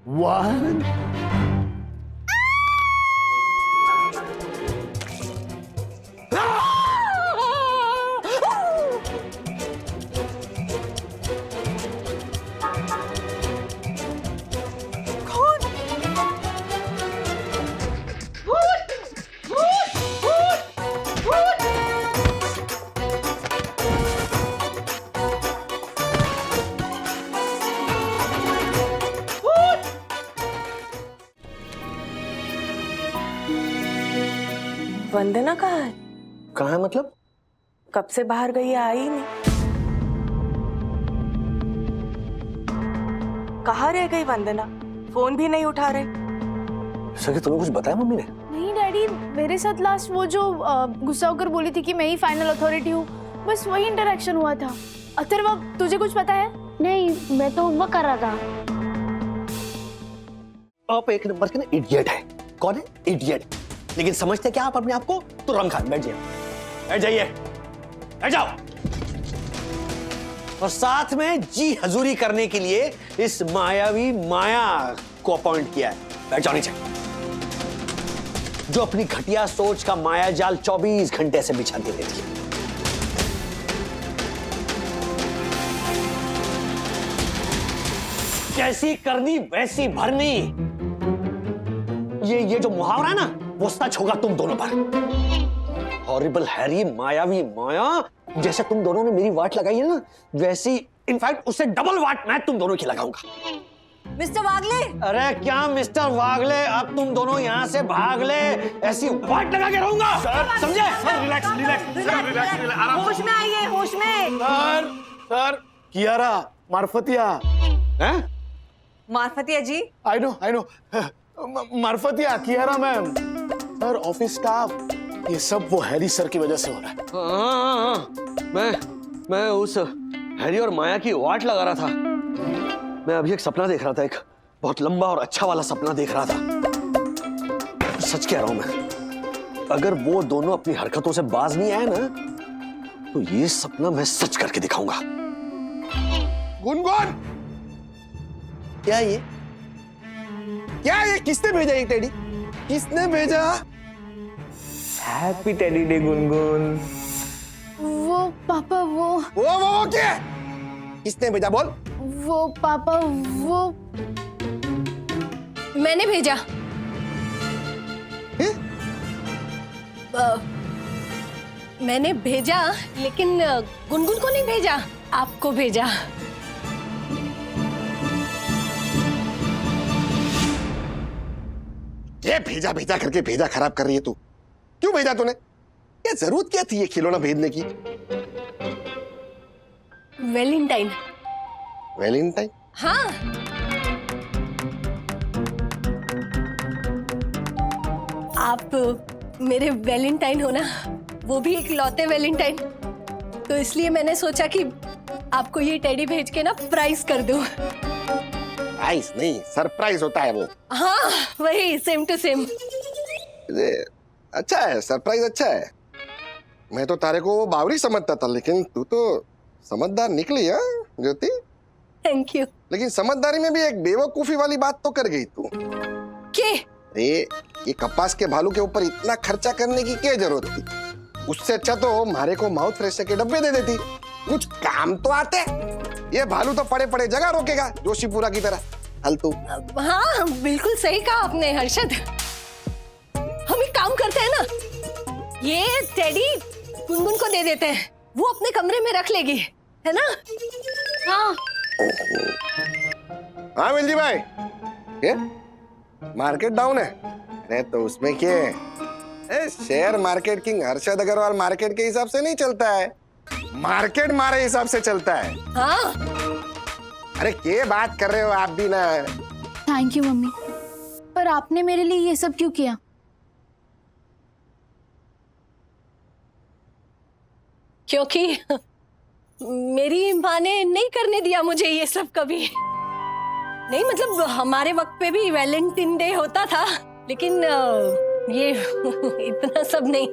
1 वंदना कहाँ है? कहाँ है मतलब? कब से बाहर गई है, आई ही नहीं। कहाँ रह गई वंदना? फोन भी नहीं उठा रहे। सर तुम्हें कुछ बताया मम्मी ने? नहीं डैडी, मेरे साथ लास्ट वो जो गुस्सा होकर बोली थी कि मैं ही फाइनल अथॉरिटी हूँ, बस वही इंटरेक्शन हुआ था। अथर्व, तुझे कुछ पता है? नहीं, मैं तो होमवर्क कर रहा था। आप एक नंबर के ना इडियट है। कौन है? इडियट। लेकिन समझते क्या आप अपने आप को? तो रम खान बैठ जाइए, बैठ जाइए, बैठ जाओ। और साथ में जी हजूरी करने के लिए इस मायावी माया को अपॉइंट किया है। बैठ जाओ नीचे। जो अपनी घटिया सोच का माया जाल 24 घंटे से बिछाती रहती है। कैसी करनी वैसी भरनी, ये जो मुहावरा है ना, वो सच होगा तुम दोनों पर। हॉरिबल हैरी, मायावी माया, जैसे तुम दोनों ने मेरी वाट लगाई है ना, वैसी इनफैक्ट उससे डबल वाट मैं तुम दोनों की लगाऊंगा। मिस्टर वागले! अरे क्या मिस्टर वागले, अब तुम दोनों यहाँ से भाग ले, ऐसी वाट लगा के रहूंगा। सर समझे? Sir relax relax sir relax, आराम होश में आइए, होश में। सर कियारा मार्फतिया हैं? Marfatia ji? I know Marfatia Kiara ma'am, sir office staff, ये सब वो हैरी सर की वजह से हो रहा है। हाँ, मैं उस हैरी और माया की वाट लगा रहा था। मैं अभी एक सपना देख रहा था, एक बहुत लंबा और अच्छा वाला सपना देख रहा था। सच कह रहा हूं मैं, अगर वो दोनों अपनी हरकतों से बाज नहीं आए ना, तो ये सपना मैं सच करके दिखाऊंगा। गुनगुन, क्या ये किसने भेजा ये टेडी? किसने भेजा? Happy teddy day Gungun. वो पापा, वो क्या? किसने भेजा बोल? वो पापा, वो मैंने भेजा। मैंने भेजा, लेकिन गुनगुन को नहीं भेजा, आपको भेजा। ये भेजा भेजा करके भेजा खराब कर रही है तू। क्यों भेजा तूने? क्या जरूरत क्या थी ये खिलौना भेजने की? वैलेंटाइन। वैलेंटाइन? हाँ, आप मेरे वैलेंटाइन हो ना, वो भी एक लौते वैलेंटाइन। तो इसलिए मैंने सोचा कि आपको ये टेडी भेज के ना प्राइस कर दूं। प्राइस नहीं, सरप्राइज होता है वो। हाँ, वही सेम टू सेम। अच्छा है, सरप्राइज अच्छा है। मैं तो तारे को बावरी समझता था, लेकिन तू तो समझदार निकली है ज्योति। Thank you. लेकिन समझदारी में भी एक बेवकूफी वाली बात तो कर गई तू। के? अरे ये कपास के भालू के ऊपर इतना खर्चा करने की क्या जरूरत थी? उससे अच्छा तो हमारे को माउथ फ्रेशर के डब्बे दे देती, कुछ काम तो आते। ये भालू तो पड़े पड़े जगह रोकेगा, जोशीपुरा की तरह। हल्तू। हाँ, बिल्कुल सही कहा आपने हर्षद। हम एक काम करते हैं ना, ये टेडी गुनगुन को दे देते हैं, वो अपने कमरे में रख लेगी, है ना? हाँ। हाँ मिलजी भाई, ये मार्केट डाउन है? अरे तो उसमें क्या है? Share market king Harshad Agarwal market के हिसाब से नहीं चलता है, मार्केट मारे हिसाब से चलता है। हाँ। अरे क्या बात कर रहे हो आप भी ना। थैंक यू मम्मी, पर आपने मेरे लिए ये सब क्यों किया? क्योंकि मेरी माँ ने नहीं करने दिया मुझे ये सब कभी। नहीं मतलब हमारे वक्त पे भी वैलेंटाइन डे होता था, लेकिन ये इतना सब नहीं।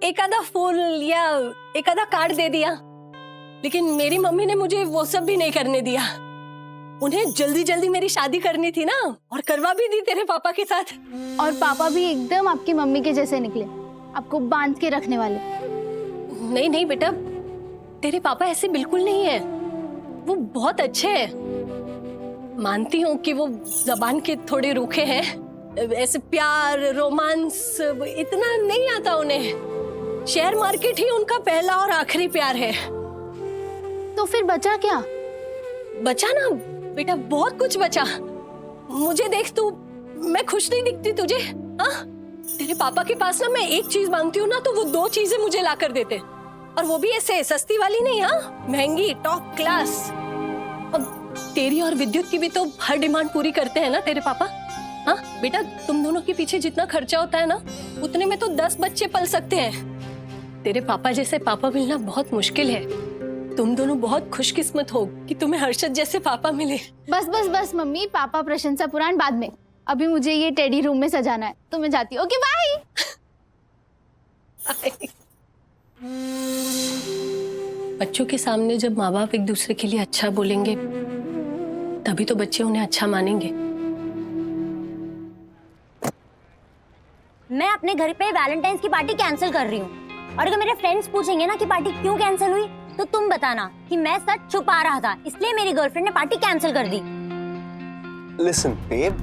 एक आधा फूल या एक आधा कार्ड दे दिया, लेकिन मेरी मम्मी ने मुझे वो सब भी नहीं करने दिया। उन्हें जल्दी जल्दी मेरी शादी करनी थी ना, और करवा भी दी तेरे पापा के साथ। और पापा भी एकदम आपकी मम्मी के जैसे निकले, आपको बांध के रखने वाले। नहीं नहीं बेटा, तेरे पापा ऐसे बिल्कुल नहीं है, वो बहुत अच्छे हैं। मानती हूँ कि वो जबान के थोड़े रूखे हैं, ऐसे प्यार रोमांस इतना नहीं आता उन्हें। शेयर मार्केट ही उनका पहला और आखिरी प्यार है। तो फिर बचा क्या? बचा ना बेटा, बहुत कुछ बचा। मुझे देख तू, मैं खुश नहीं दिखती तुझे? हाँ, तेरे पापा के पास ना मैं एक चीज मांगती हूँ ना तो वो 2 चीजें मुझे ला कर देते, और वो भी ऐसे सस्ती वाली नहीं, हाँ महंगी टॉप क्लास। अब तेरी और विद्युत की भी तो हर डिमांड पूरी करते हैं ना तेरे पापा। हाँ बेटा, तुम दोनों के पीछे जितना खर्चा होता है ना, उतने में तो 10 बच्चे पल सकते हैं। तेरे पापा जैसे पापा मिलना बहुत मुश्किल है। तुम दोनों बहुत खुशकिस्मत हो कि तुम्हें हर्षद जैसे पापा मिले। बस बस बस मम्मी, पापा प्रशंसा पुराण बाद में, अभी मुझे ये टेडी रूम में सजाना है, तो मैं जाती हूँ। Okay bye. बच्चों के सामने जब माँ बाप एक दूसरे के लिए अच्छा बोलेंगे, तभी तो बच्चे उन्हें अच्छा मानेंगे। मैं अपने घर पे वैलेंटाइंस की पार्टी कैंसिल कर रही हूँ, और अगर मेरे फ्रेंड्स पूछेंगे ना कि पार्टी क्यों कैंसिल हुई, तो तुम बताना कि मैं सच छुपा रहा था, इसलिए मेरी गर्लफ्रेंड ने पार्टी कैंसिल कर दी। लिसन बेब,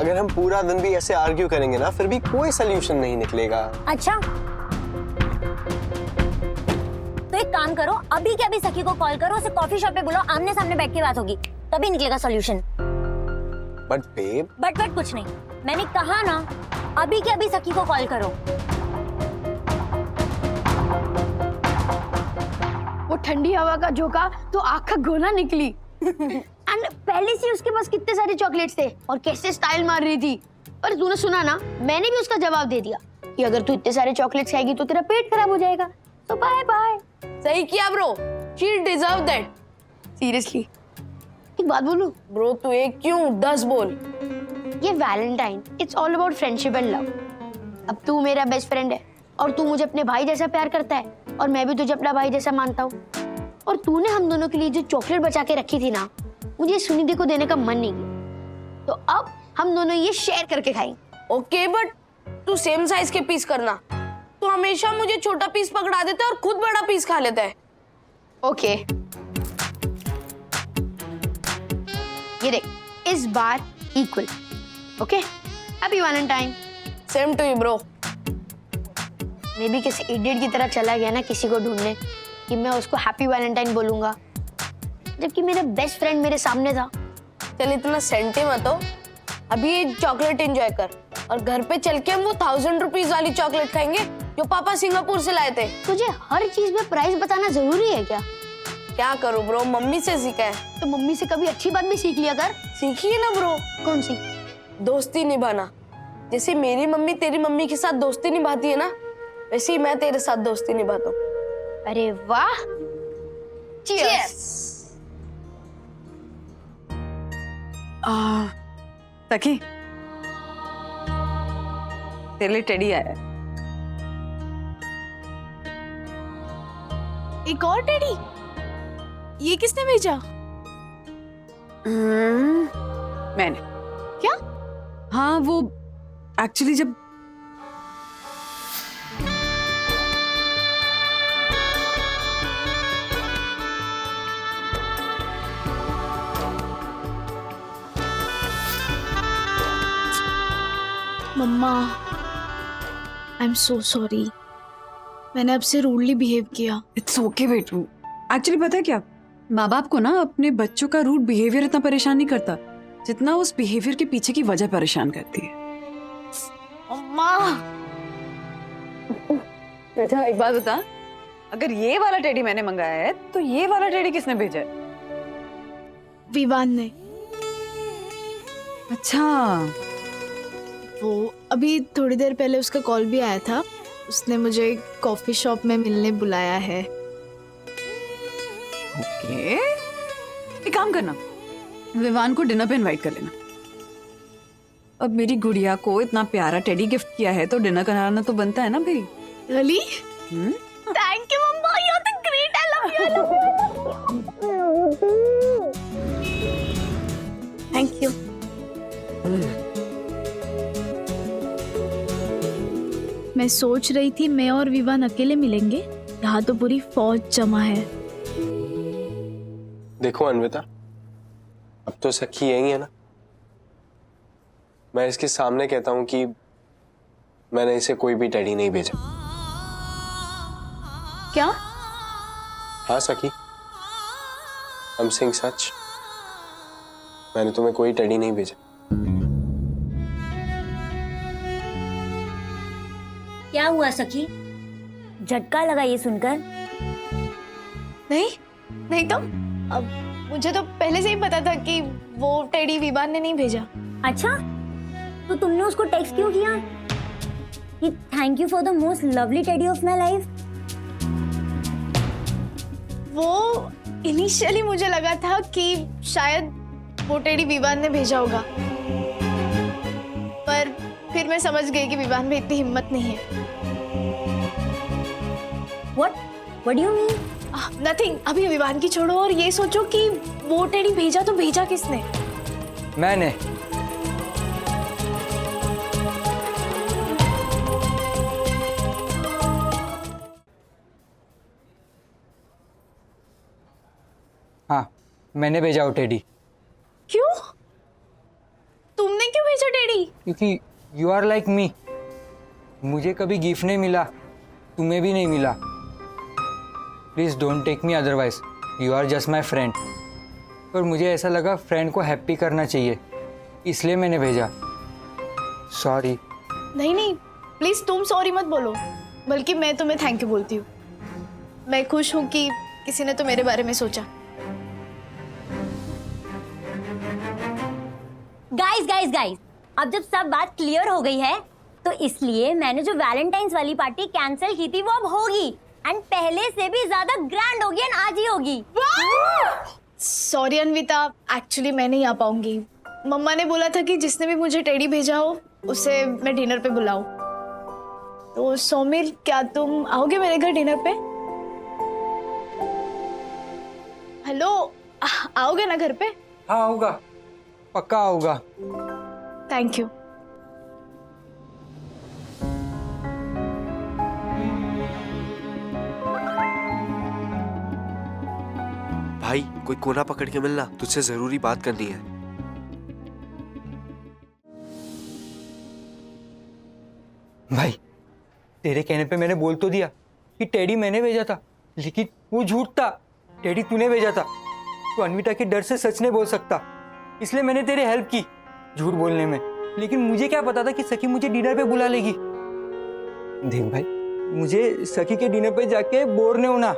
अगर हम पूरा दिन भी ऐसे आर्ग्यू करेंगे ना, फिर भी कोई सोल्यूशन नहीं निकलेगा। अच्छा, तो एक काम करो, अभी के अभी सखी को कॉल करो, उसे कॉफी शॉप पे बुलाओ, आमने सामने बैठ के बात होगी, तभी निकलेगा सॉल्यूशन। बट बेब, बट कुछ नहीं, मैंने कहा ना, अभी के अभी सखी को कॉल करो। वो ठंडी हवा का झोंका तो आँख का गोला निकली। एंड पहले से उसके पास कितने सारे चॉकलेट्स थे और कैसे स्टाइल मार रही थी। पर तूने सुना ना, मैंने भी उसका जवाब दे दिया कि अगर तू इतने सारे चॉकलेट्स खाएगी तो तेरा पेट खराब हो जाएगा, तो बाय बाय। सही किया bro, she deserve that. Seriously एक बात बोलूं ब्रो, तू एक क्यों 10 बोल। ये Valentine it's all about friendship and love. अब तू मेरा बेस्ट फ्रेंड है और तू मुझे अपने भाई जैसा प्यार करता है, और मैं भी तुझे अपना भाई जैसा मानता हूँ। और तूने हम दोनों के लिए जो चॉकलेट बचा के रखी थी ना, मुझे सुनिधि को देने का मन नहीं किया, तो अब हम दोनों ये शेयर करके खाएंगे। ओके, बट तू सेम साइज के पीस करना। तू हमेशा मुझे छोटा पीस पकड़ा देता है और खुद बड़ा पीस खा लेता है। ओके, ये देख, इस बार equal. Okay, happy valentine. Same to you bro. मैं भी किसी इडियट की तरह चला गया ना किसी को ढूंढने कि मैं उसको हैप्पी वैलेंटाइन बोलूंगा, जबकि मेरा बेस्ट फ्रेंड मेरे सामने था। चल इतना सेंटी मत हो, अभी ये चॉकलेट एंजॉय कर, और घर पे चल के हम वो 1000 रुपीज वाली चॉकलेट खाएंगे जो पापा सिंगापुर से लाए थे। तुझे हर चीज में प्राइस बताना जरूरी है क्या? क्या करूं ब्रो, मम्मी से सीखा है। तो मम्मी से कभी अच्छी बात भी सीख लिया कर। सीखी है ना ब्रो। कौन सी? दोस्ती निभाना। जैसे मेरी मम्मी तेरी मम्मी के साथ दोस्ती निभाती है ना, वैसे ही मैं तेरे साथ दोस्ती निभाता हूँ। अरे वाह, चीयर्स। सखी, तेरे लिए टेडी आया है। एक और टेडी? ये किसने भेजा? मैंने। क्या? हाँ, वो एक्चुअली जब मम्मा, आई एम सो सॉरी, मैंने आपसे रूडली बिहेव किया। इट्स ओके बेटू। एक्चुअली पता है क्या, माँ बाप को ना अपने बच्चों का रूड बिहेवियर इतना परेशान नहीं करता जितना उस बिहेवियर के पीछे की वजह परेशान करती है। मम्मा, बेटा एक बात बता, अगर ये वाला टेडी मैंने मंगाया है तो ये वाला टेडी किसने भेजा है? विवान ने। अच्छा, वो अभी थोड़ी देर पहले उसका कॉल भी आया था, उसने मुझे कॉफी शॉप में मिलने बुलाया है। ओके, एक काम करना, विवान को डिनर पे इनवाइट कर लेना। अब मेरी गुड़िया को इतना प्यारा टेडी गिफ्ट किया है तो डिनर कराना तो बनता है ना भाई। Really? Thank you mamma, you are the great, I love you. Thank you. मैं सोच रही थी मैं और विवान अकेले मिलेंगे, यहाँ तो पूरी फौज जमा है। देखो अन्विता, अब तो सखी यही है ना। मैं इसके सामने कहता हूं कि मैंने इसे कोई भी टेडी नहीं भेजा। क्या? हाँ सखी, I'm saying सच। मैंने तुम्हें कोई टेडी नहीं भेजा। क्या हुआ सखी, झटका लगा ये सुनकर? नहीं तो अब मुझे तो पहले से ही पता था कि वो टेडी विवान ने नहीं भेजा। अच्छा, तो तुमने उसको टेक्स्ट क्यों किया कि thank you for the most lovely teddy of my life? वो इनिशियली मुझे लगा था कि शायद वो टेडी विवान ने भेजा होगा, पर फिर मैं समझ गई कि विवान में इतनी हिम्मत नहीं है। What do you mean? Nothing, अभी विवान की छोड़ो और ये सोचो कि वो टेडी भेजा तो भेजा किसने? मैंने। हाँ, मैंने भेजा वो टेडी। क्यों? तुमने क्यों भेजा टेडी? क्योंकि यू आर लाइक मी। मुझे कभी गिफ्ट नहीं मिला, तुम्हें भी नहीं मिला। Please don't take me otherwise, you are just my friend. पर मुझे ऐसा लगा फ्रेंड को हैप्पी करना चाहिए, इसलिए मैंने भेजा। सॉरी। नहीं, प्लीज तुम सॉरी मत बोलो, बल्कि मैं तुम्हें थैंक यू बोलती हूँ। मैं खुश हूँ कि किसी ने तो मेरे बारे में सोचा। गाइस, अब जब सब बात क्लियर हो गई है, तो इसलिए मैंने जो वैलेंटाइंस वाली पार्टी कैंसिल की थी वो अब होगी, एंड पहले से भी ज्यादा ग्रैंड होगी, एंड आज ही होगी। सॉरी अन्विता, एक्चुअली मैं नहीं आ पाऊंगी। मम्मा ने बोला था कि जिसने भी मुझे टेडी भेजा हो उसे मैं डिनर पे बुलाऊं। तो सौमिल, क्या तुम आओगे मेरे घर डिनर पे? हेलो, आओगे ना घर पे? हाँ आऊँगा, पक्का आऊँगा। Thank you. भाई, कोई कोना पकड़ के मिलना, तुझसे जरूरी बात करनी है। भाई, तेरे कहने पे मैंने बोल तो दिया कि टेडी मैंने भेजा था, लेकिन वो झूठ था। टेडी तूने भेजा था। तो अन्विता के डर से सच नहीं बोल सकता, इसलिए मैंने तेरी हेल्प की झूठ बोलने में। लेकिन मुझे क्या पता था कि सखी मुझे डिनर पे बुला लेगी। देख भाई, मुझे सखी के डिनर पे जाके बोर नहीं होना,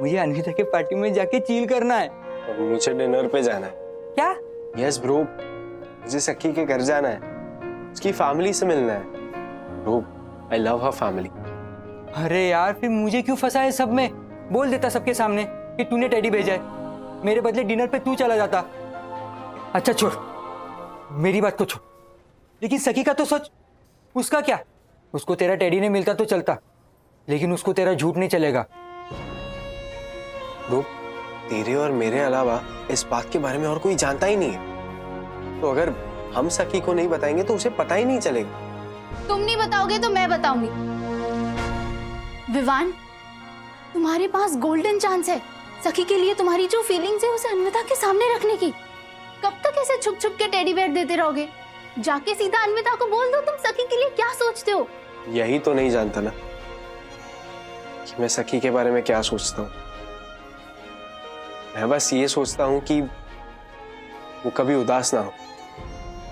मुझे अन्विता के पार्टी में जाके चिल करना है। और मुझे डिनर पे जाना है। क्या? यस ब्रो, मुझे सखी के घर जाना है, उसकी फैमिली से मिलना है। Bro, I love her family. अरे यार, फिर मुझे क्यों फंसा है सब में? बोल देता सबके सामने कि तूने टेडी भेजा है, मेरे बदले डिनर पे तू चला जाता। अच्छा छोड़, मेरी बात तो छोड़, लेकिन सखी का तो सोच। उसका क्या? उसको तेरा टेडी नहीं मिलता तो चलता, लेकिन उसको तेरा झूठ नहीं चलेगा। ब्रो, तेरे और मेरे अलावा इस बात के बारे में और कोई जानता ही नहीं है। तो अगर हम सखी को नहीं बताएंगे तो उसे पता ही नहीं चलेगा। तुम नहीं बताओगे तो मैं बताऊंगी। विवान, तुम्हारे पास गोल्डन चांस है सखी के लिए तुम्हारी जो फीलिंग्स है उसे अन्विता के सामने रखने की। कब तक ऐसे छुप छुप के टेडी बेयर देते रहोगे? जाके सीधा अन्विता को बोल दो तुम सखी के लिए क्या सोचते हो। यही तो नहीं जानता ना कि मैं सखी के बारे में क्या सोचता हूँ। मैं बस ये सोचता हूँ कि वो कभी उदास ना हो।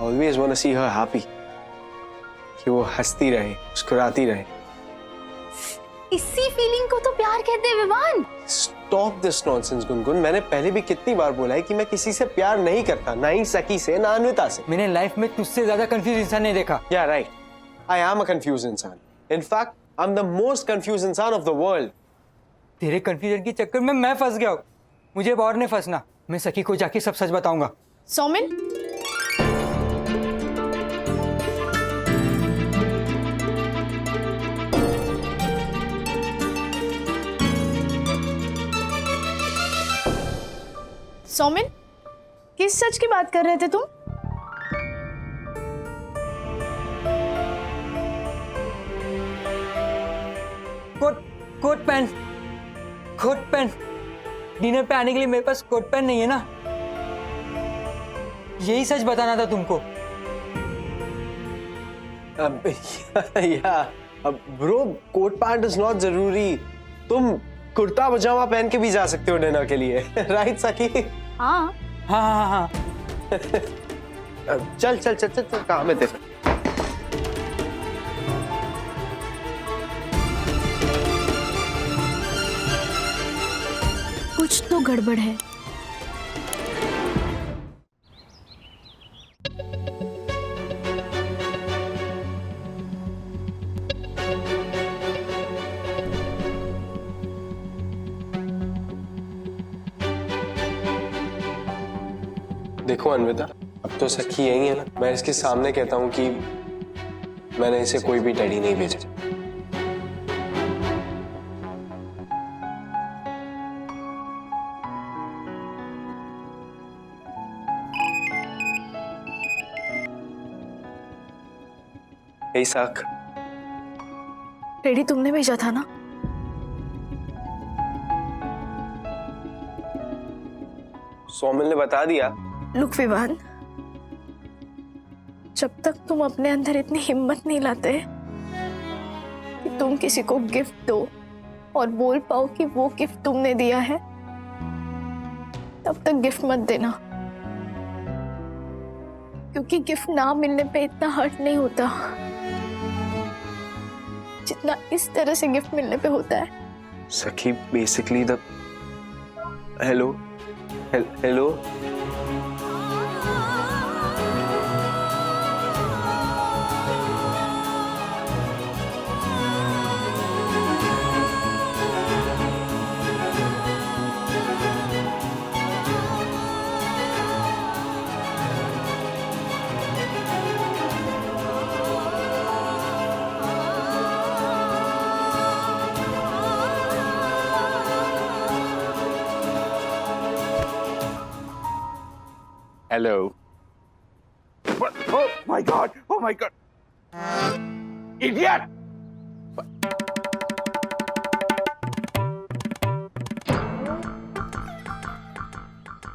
Always want to see her happy, कि वो हंसती रहे, मुस्कुराती रहे। इसी फीलिंग को तो प्यार कहते हैं Vivaan. Stop this nonsense Gungun. मैंने पहले भी कितनी बार बोला है कि मैं किसी से प्यार नहीं करता, ना ही सखी से, ना अन्विता से। मैंने लाइफ में तुझसे ज्यादा कंफ्यूज इंसान नहीं देखा। Yeah, right. I am a confused इंसान। In fact, I'm the most confused इंसान of the world। तेरे कंफ्यूजन के चक्कर में मैं फंस गया हूँ। मुझे और नहीं फंसना। मैं सखी को जाके सब सच बताऊंगा। सौमिल, सौमिल, किस सच की बात कर रहे थे तुम? पैंट डिनर पे आने के लिए मेरे पास कोट पैंट नहीं है ना, यही सच बताना था तुमको। अब bro, coat pant is not जरूरी। तुम कुर्ता पजामा पहन के भी जा सकते हो डिनर के लिए। राइट सखी? हाँ हाँ हाँ हाँ। चल चल चल चल, चल काम है तेरा। कुछ तो गड़बड़ है। देखो अन्विता, अब तो सखी यही है ना, मैं इसके सामने कहता हूँ कि मैंने इसे कोई भी टेडी नहीं भेजा। हे साख, टेडी तुमने भेजा था ना? सोमिल ने बता दिया। लुक विवान, जब तक तुम अपने अंदर इतनी हिम्मत नहीं लाते कि तुम किसी को गिफ्ट दो और बोल पाओ कि वो गिफ्ट तुमने दिया है, तब तक गिफ्ट मत देना। क्योंकि गिफ्ट ना मिलने पे इतना हर्ट नहीं होता जितना इस तरह से गिफ्ट मिलने पे होता है। सखी, basically the hello hello hello. Oh my God! Oh my God! Idiot!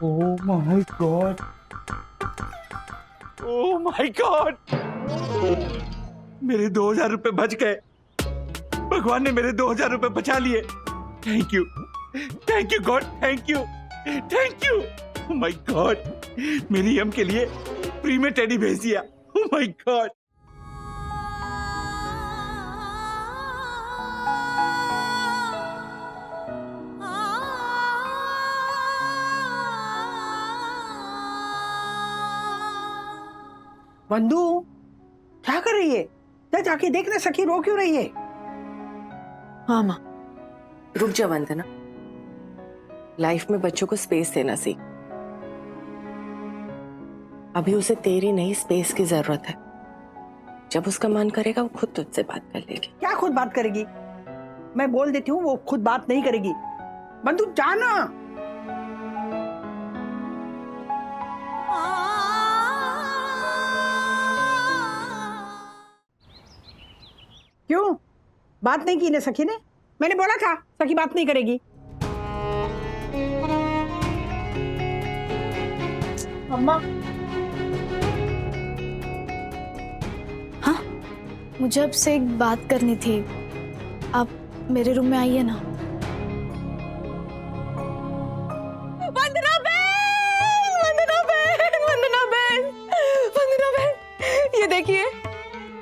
Oh my God! Oh my God! मेरे 2000 रुपए बच गए। भगवान ने मेरे 2000 रुपए बचा लिए। Thank you God, thank you. Oh my God! मेरी यम के लिए फ्री में टेडी भेज दिया। Oh my God! बंधु, क्या कर रही है? जा जाके देख ना, सखी रो क्यों रही है? हाँ माँ, रुक जा वंदना। लाइफ में बच्चों को स्पेस देना सीख। अभी उसे तेरी नहीं, स्पेस की जरूरत है। जब उसका मन करेगा वो खुद तुझसे बात कर लेगी। क्या खुद बात करेगी? मैं बोल देती हूँ, वो खुद बात नहीं करेगी। बंधु जाना। क्यों बात नहीं की ने सखी ने? मैंने बोला था सखी बात नहीं करेगी। मम्मा, हाँ, मुझे आपसे एक बात करनी थी। आप मेरे रूम में आइए ना। वंदना बहन, वंदना बहन, वंदना बहन, वंदना बहन, ये देखिए,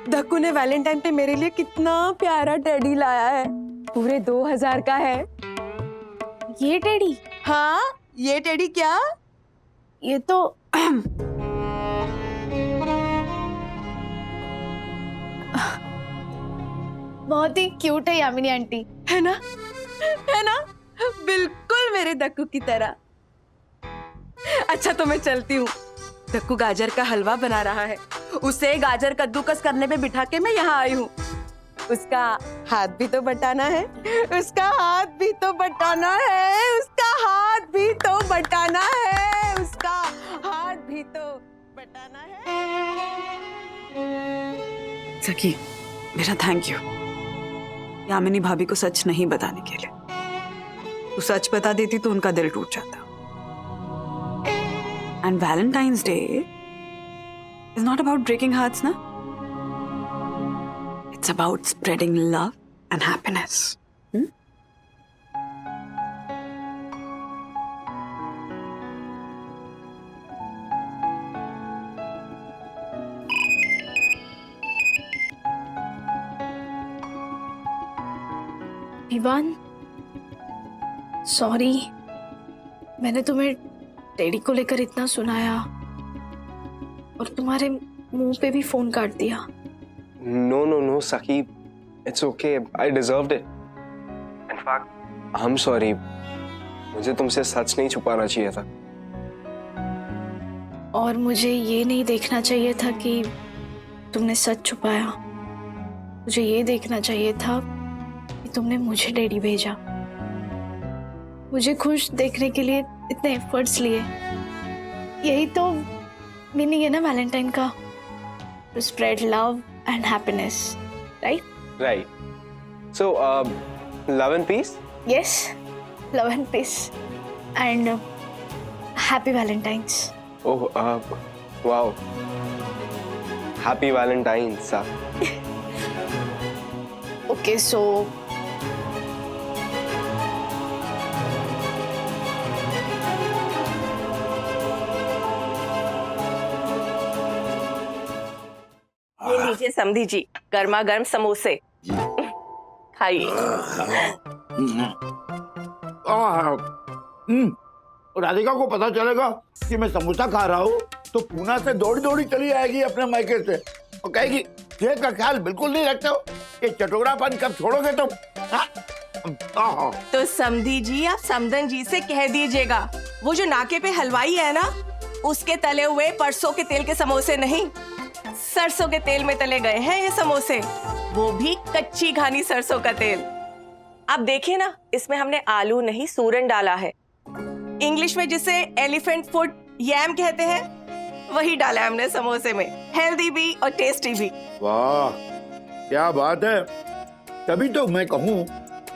धक्कू ने वैलेंटाइन पे मेरे लिए कितना प्यारा टेडी लाया है। पूरे 2000 का है। ये टेडी? हाँ, ये टेडी क्या? ये तो बहुत ही क्यूट है यामिनी आंटी। है ना, है ना, बिल्कुल मेरे दक्कू की तरह। अच्छा तो मैं चलती हूँ। दक्कू गाजर का हलवा बना रहा है, उसे गाजर कद्दूकस करने पे बिठा के मैं यहाँ आई हूँ। उसका हाथ भी तो बटाना है, उसका हाथ भी तो बटाना है, उसका हाथ भी तो बटाना है, उसका हाथ भी तो बटाना है। सखी, मेरा थैंक यू। यामिनी भाभी को सच नहीं बताने के लिए। तू सच बता देती तो उनका दिल टूट जाता। And Valentine's Day is not about breaking hearts ना, it's about spreading love and happiness. Vivaan, sorry, मैंने तुम्हें डैडी को लेकर इतना सुनाया और तुम्हारे मुंह पे भी फोन काट दिया। नो नो नो सखी, it's okay, I deserved it. In fact I am sorry, मुझे तुमसे सच नहीं छुपाना चाहिए था। और मुझे ये नहीं देखना चाहिए था कि तुमने सच छुपाया। मुझे ये देखना चाहिए था कि तुमने मुझे डैडी भेजा, मुझे खुश देखने के लिए इतने एफर्ट्स लिए। यही तो मीनिंग है ना वैलेंटाइन का, to spread love and happiness, right? Right. So love and peace? Yes, love and peace and happy Valentine's. Oh wow, happy Valentine's. Okay, so ये लीजिए समधी जी, गर्मा गर्म समोसे खाइए। राधिका को पता चलेगा कि मैं समोसा खा रहा हूँ तो पूना से दौड़ी दौड़ी चली आएगी अपने मायके से और कहेगी सेहत का ख्याल बिल्कुल नहीं रखते हो, ये चटोरापन कब छोड़ोगे तुम? तो समधी जी, आप समदन जी से कह दीजिएगा, वो जो नाके पे हलवाई है ना, उसके तले हुए परसों के तेल के समोसे नहीं, सरसों के तेल में तले गए हैं ये समोसे, वो भी कच्ची घानी सरसों का तेल। आप देखिए ना, इसमें हमने आलू नहीं सूरन डाला है, इंग्लिश में जिसे एलिफेंट फुट यैम कहते हैं, वही डाला है हमने समोसे में, हेल्दी भी और टेस्टी भी। वाह क्या बात है, तभी तो मैं कहूँ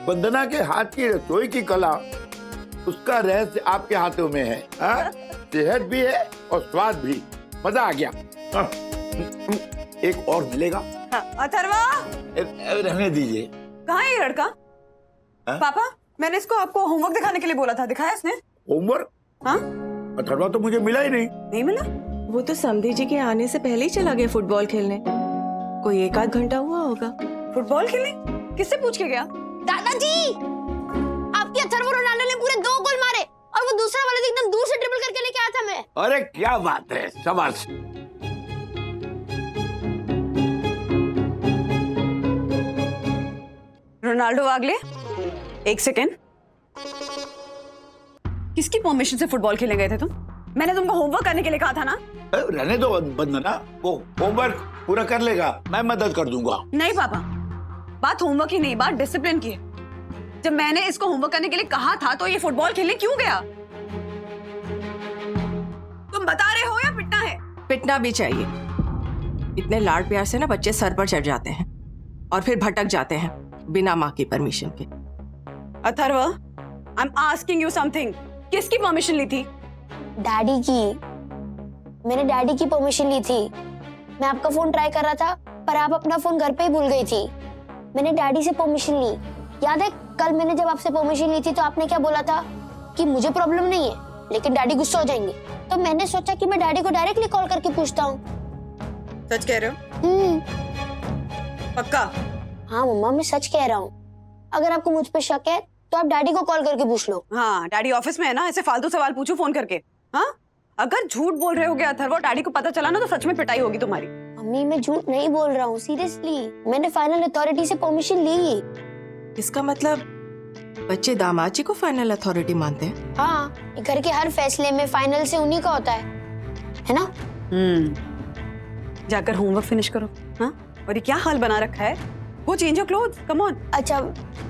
वंदना के हाथ की रसोई की कला, उसका रहस्य आपके हाथों में है। सेहत भी है और स्वाद भी, मजा आ गया। एक और मिलेगा। अथर्वा, रहने दीजिए। कहाँ है ये लड़का? पापा, मैंने इसको आपको होमवर्क दिखाने के लिए बोला था, दिखाया इसने? होमवर्क? हाँ? अथर्वा तो मुझे मिला ही नहीं। नहीं मिला? वो तो समधी जी के आने से पहले ही चला गया फुटबॉल खेलने, कोई 1 आध घंटा हुआ होगा। फुटबॉल खेलने? किससे पूछ के गया? दादाजी, आपके अथर्व रोनाल्डो ने पूरे 2 गोल मारे और वो दूसरा वाला तो एकदम दूर से ड्रिबल करके लेके आया था मैं। अरे क्या बात है, शाबाश। रोनाल्डो वागले, 1 सेकेंड, किसकी परमिशन से फुटबॉल खेलने गए थे तुम? मैंने तुमको होमवर्क करने के लिए कहा था ना। रहने दो वंदना, वो होमवर्क पूरा कर लेगा, मैं मदद कर दूंगा। नहीं पापा, बात होमवर्क की नहीं, बात डिसिप्लिन की है। जब मैंने इसको होमवर्क करने के लिए कहा था तो ये फुटबॉल खेलने क्यों गया? तुम बता रहे हो या पिटना है? पिटना भी चाहिए, इतने लाड प्यार से ना बच्चे सर पर चढ़ जाते हैं और फिर भटक जाते हैं बिना माँ की परमिशन के। Atharva, I am asking you something, किसकी परमिशन ली थी? डैडी की। मैंने डैडी की परमिशन ली थी। मैं आपका फोन ट्राई कर रहा था पर आप अपना फोन घर पे ही भूल गई थी। मैंने डैडी से परमिशन ली। याद है कल मैंने जब आपसे परमिशन ली थी तो आपने क्या बोला था कि मुझे प्रॉब्लम नहीं है लेकिन डैडी गुस्सा हो जाएंगे, तो मैंने सोचा कि मैं डैडी को डायरेक्टली कॉल करके पूछता हूँ। सच कह रहे हो? पक्का? हाँ मम्मा, मैं सच कह रहा हूँ। अगर आपको मुझ पे शक है तो आप डैडी को कॉल करके पूछ लो। हाँ, डैडी ऑफिस में है ना, ऐसे फालतू सवाल पूछो फोन करके। हाँ, अगर झूठ बोल रहे होगे अथर्व, डैडी को पता चला ना तो सच में पिटाई होगी तुम्हारी। मम्मी, मैं झूठ नहीं बोल रहा हूँ, सीरियसली। मैंने फाइनल अथॉरिटी से परमिशन ली। इसका मतलब बच्चे दामाद जी को फाइनल अथॉरिटी मानते हैं? हाँ, घर के हर फैसले में फाइनल से उन्हीं का होता है ना? जाकर होमवर्क फिनिश करो। हाँ, और ये क्या हाल बना रखा है? वो change your clothes, come on. अच्छा,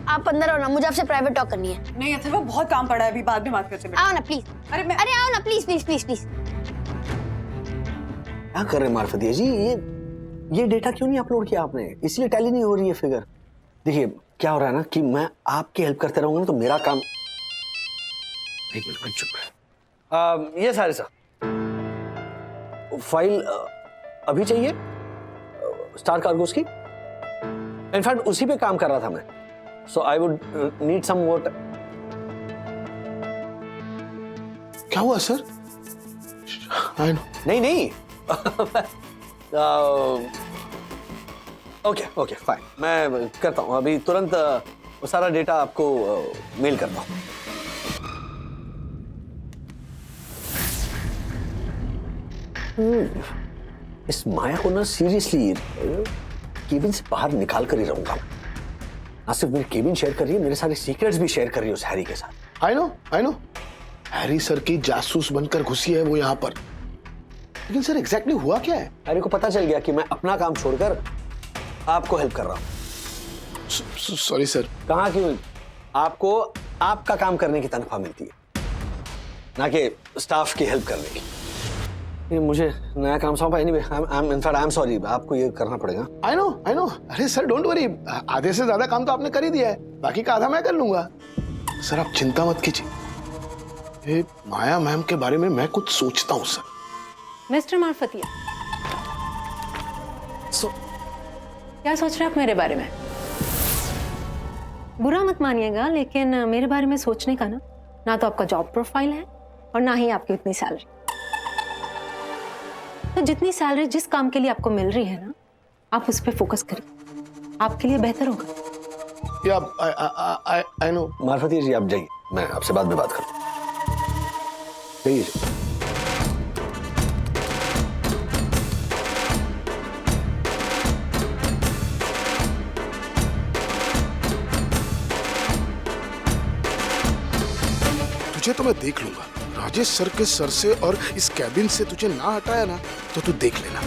आप अंदर आओ ना, मुझे आपसे प्राइवेट टॉक करनी है। नहीं अथर्व, बहुत काम पड़ा है, अभी बाद में बात करते हैं। आओ ना प्लीज। अरे आओ ना प्लीज प्लीज प्लीज प्लीज। क्या कर रहे हैं मार्फतिया जी, ये डेटा क्यों नहीं अपलोड किया आपने? इसलिए टैली नहीं हो रही है फिगर। देखिए, क्या हो रहा है ना कि मैं आपकी हेल्प करते रहूंगा ना तो मेरा काम। एक मिनट चुप रहे। ये सारे सर फाइल अभी चाहिए स्टार कार्गोस की। इनफैक्ट उसी पे काम कर रहा था मैं, सो आई वुड नीड सम मोर। क्या हुआ सर? I know. नहीं नहीं ओके ओके फाइन, मैं करता हूँ अभी तुरंत वो सारा डेटा आपको मेल करता हूँ। इस माया को ना सीरियसली केबिन से बाहर निकाल कर ही रहूंगा। ना सिर्फ मेरी केबिन शेयर कर रही है, मेरे सारे सीक्रेट्स भी शेयर कर रही है उस हैरी के साथ। आई नो हैरी सर की जासूस बनकर घुसी है वो यहाँ पर। लेकिन सर एग्जैक्टली हुआ क्या है? हैरी को पता चल गया कि मैं अपना काम छोड़कर आपको हेल्प कर रहा हूँ। Sorry sir. कहाँ क्यों? आपको आपका काम करने की तनख्वाह मिलती है, ना कि स्टाफ की हेल्प करने की। ये मुझे नया काम सौंपा। एनीवे आई एम सॉरी, आपको ये करना पड़ेगा। I know. अरे सर डोंट वरी, आधे से ज्यादा काम तो आपने कर ही दिया है, बाकी का आधा मैं कर लूंगा। सर आप चिंता मत कीजिए, ये माया मैम के बारे में मैं कुछ सोचता हूँ सर। मिस्टर मारफतिया, क्या सोच रहे हैं आप मेरे बारे में? बुरा मत मानिएगा, लेकिन मेरे बारे में सोचने का ना तो आपका जॉब प्रोफाइल है और ना ही आपकी उतनी सैलरी। तो जितनी सैलरी जिस काम के लिए आपको मिल रही है ना, आप उस पर फोकस करिए, आपके लिए बेहतर होगा। आई नो। मार्फतिया जी आप जाइए, मैं आपसे बाद में बात करूँ। जाइए। तुझे तो मैं देख लूंगा। राजेश सर के सर से और इस कैबिन से तुझे ना हटाया ना तो तू देख लेना।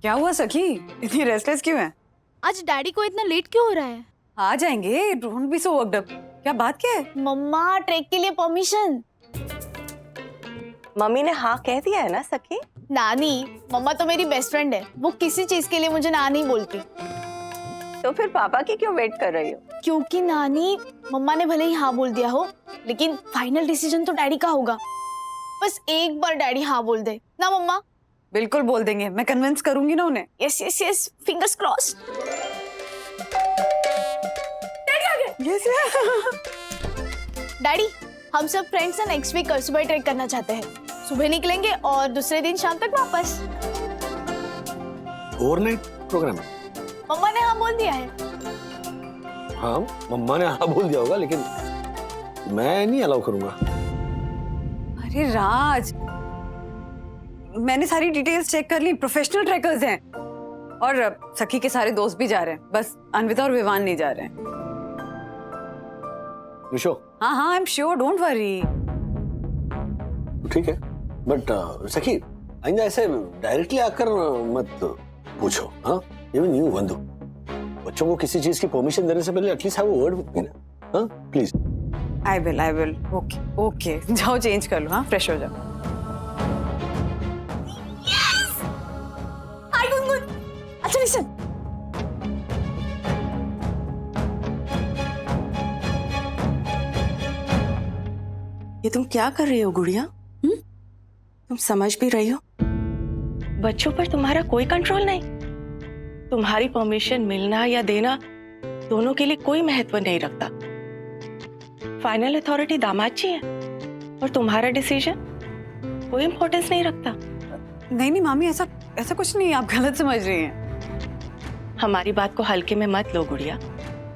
क्या हुआ सखी, इतनी रेस्टलेस क्यों है? आज डैडी को इतना लेट क्यों हो रहा है? आ जाएंगे, don't be so worked up. क्या बात क्या है? मम्मा ट्रेक के लिए परमिशन। मम्मी ने हाँ कह दिया है ना सखी? नानी, मम्मा तो मेरी बेस्ट फ्रेंड है, वो किसी चीज के लिए मुझे ना नहीं बोलती। तो फिर पापा की क्यों वेट कर रही हो? क्योंकि नानी, मम्मा ने भले ही हाँ बोल दिया हो, लेकिन फाइनल डिसीजन तो डैडी का होगा। बस एक बार डैडी हाँ बोल दे ना मम्मा। बिल्कुल बोल देंगे, मैं कन्विंस करूंगी ना उन्हें। Yes yes yes, fingers crossed. Daddy आ गए। यस डैडी, हम सब फ्रेंड्स हैं नेक्स्ट वीक सुबह ट्रेक करना चाहते हैं। सुबह निकलेंगे और दूसरे दिन शाम तक वापस। Overnight programme? मम्मा ने हाँ बोल दिया है। हाँ मम्मा ने हाँ बोल दिया होगा, लेकिन मैं नहीं अलाउ करूंगा। अरे राज, मैंने सारी डिटेल्स चेक कर ली, प्रोफेशनल ट्रैकर्स हैं और सखी के सारे दोस्त भी जा रहे हैं, बस अन्विता और विवान नहीं जा रहे हैं। You sure? हाँ I am sure, don't worry. ठीक है, बट सखी आइंदा ऐसे डायरेक्टली आकर मत पूछो। हाँ इवन यू वंदु, बच्चों को किसी चीज की परमिशन देने से पहले at least have a word with me ना। हाँ please. I will. Okay okay, जाओ चेंज कर लो, हाँ फ्रेश हो जाओ। हाय गुनगुन, अच्छा लिसन। ये तुम क्या कर रही हो गुड़िया? तुम समझ भी रही हो? बच्चों पर तुम्हारा कोई कंट्रोल नहीं। तुम्हारी परमिशन मिलना या देना दोनों के लिए कोई महत्व नहीं रखता। फाइनल अथॉरिटी दामाद जी है और तुम्हारा डिसीजन कोई इंपॉर्टेंस नहीं रखता। नहीं मामी, ऐसा कुछ नहीं, आप गलत समझ रही हैं। हमारी बात को हल्के में मत लो गुड़िया।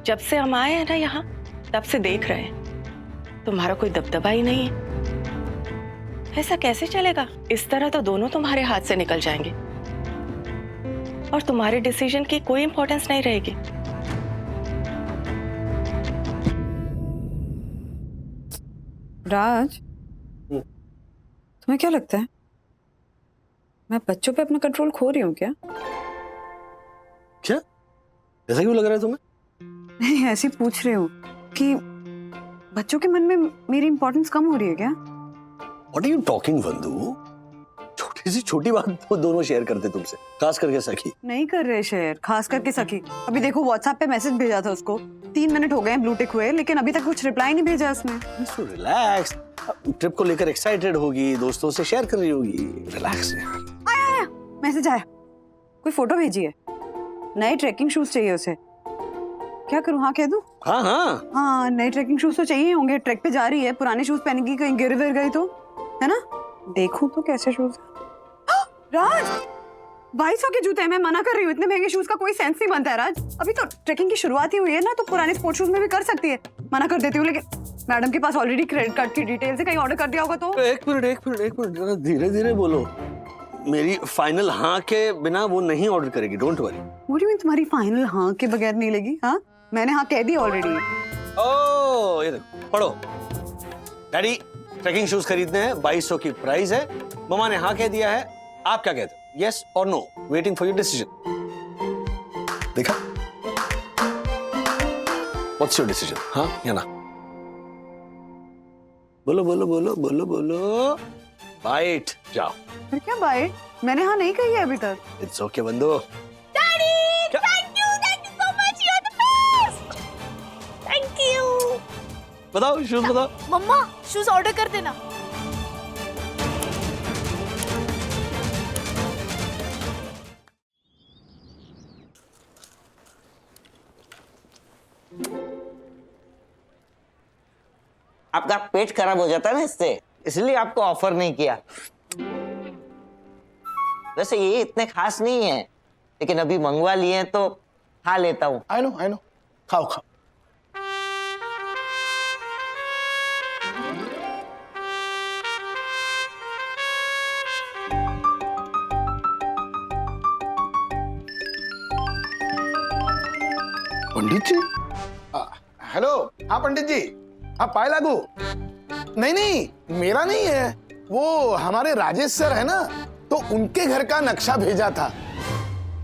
जब से हम आए हैं ना यहाँ, तब से देख रहे हैं तुम्हारा कोई दबदबा ही नहीं है। ऐसा कैसे चलेगा? इस तरह तो दोनों तुम्हारे हाथ से निकल जाएंगे और तुम्हारे डिसीजन की कोई इंपॉर्टेंस नहीं रहेगी। राज, तुम्हें क्या लगता है मैं बच्चों पे अपना कंट्रोल खो रही हूँ क्या? क्या? ऐसा क्यों लग रहा है तुम्हें? नहीं, ऐसे पूछ रही हूँ कि बच्चों के मन में मेरी इंपॉर्टेंस कम हो रही है क्या? What are you talking, वंदू? छोटी सी छोटी बात वो दोनों शेयर करते तुमसे, खास करके सखी। नहीं कर रहे शेयर, खास करके सखी। अभी देखो व्हाट्सएप पे मैसेज भेजा था उसको, 3 मिनट हो गए हैं ब्लू टिक हुए, लेकिन अभी तक कुछ रिप्लाई नहीं भेजा उसने। रिलैक्स, ट्रिप को लेकर एक्साइटेड होगी, दोस्तों से शेयर कर रही होगी। रिलैक्स यार। आया मैसेज आया, कोई फोटो भेजी है, नए ट्रैकिंग शूज चाहिए उसे। क्या करूँ, हाँ कह दूँ? हाँ हाँ हाँ, नए ट्रैकिंग शूज तो चाहिए होंगे, ट्रैक पे जा रही है, पुराने शूज पहनेगी, कहीं गिर विर गई तो, है ना? देखूं तो कैसे शूज। राज, 2200 के जूते हैं, मैं मना कर रही हूँ, इतने महंगे शूज का कोई सेंस नहीं बनता है राज। अभी तो ट्रैकिंग की शुरुआत ही हुई है ना, तो पुराने स्पोर्ट्स शूज में भी कर सकती है। मना कर देती हूँ, लेकिन मैडम के पास ऑलरेडी क्रेडिट कार्ड की डिटेल्स है, कहीं ऑर्डर कर दिया होगा तो। एक मिनट जरा धीरे धीरे बोलो। मेरी फाइनल हाँ के बिना वो नहीं ऑर्डर करेगी, don't worry. What do you mean तुम्हारी फाइनल हाँ के बगैर नहीं लगी? हाँ, मैंने हाँ कह दी ऑलरेडी। ओह, ये देखो, पढ़ो। डैडी ट्रैकिंग शूज खरीदने हैं, 2200 की प्राइस है, मम्मा ने हाँ कह दिया है, आप क्या कहते हो? यस और no? Waiting for your decision. देखा? What's your decision? हाँ या ना? बोलो बोलो बोलो बोलो बोलो। बाइट, जाओ। फिर क्या बाइट? मैंने हाँ नहीं कही है अभी तक। इट्स ओके बंदो। बताओ, शूज बताओ। मम्मा शूज ऑर्डर कर देना। आपका पेट खराब हो जाता है ना इससे, इसलिए आपको ऑफर नहीं किया। वैसे ये इतने खास नहीं है, लेकिन अभी मंगवा लिए हैं तो खा लेता हूँ। आई नो, खाओ खाओ। पंडित जी, हेलो। हाँ पंडित जी, हाँ पाए लागू। नहीं, मेरा नहीं है, वो हमारे राजेश सर है ना, तो उनके घर का नक्शा भेजा था।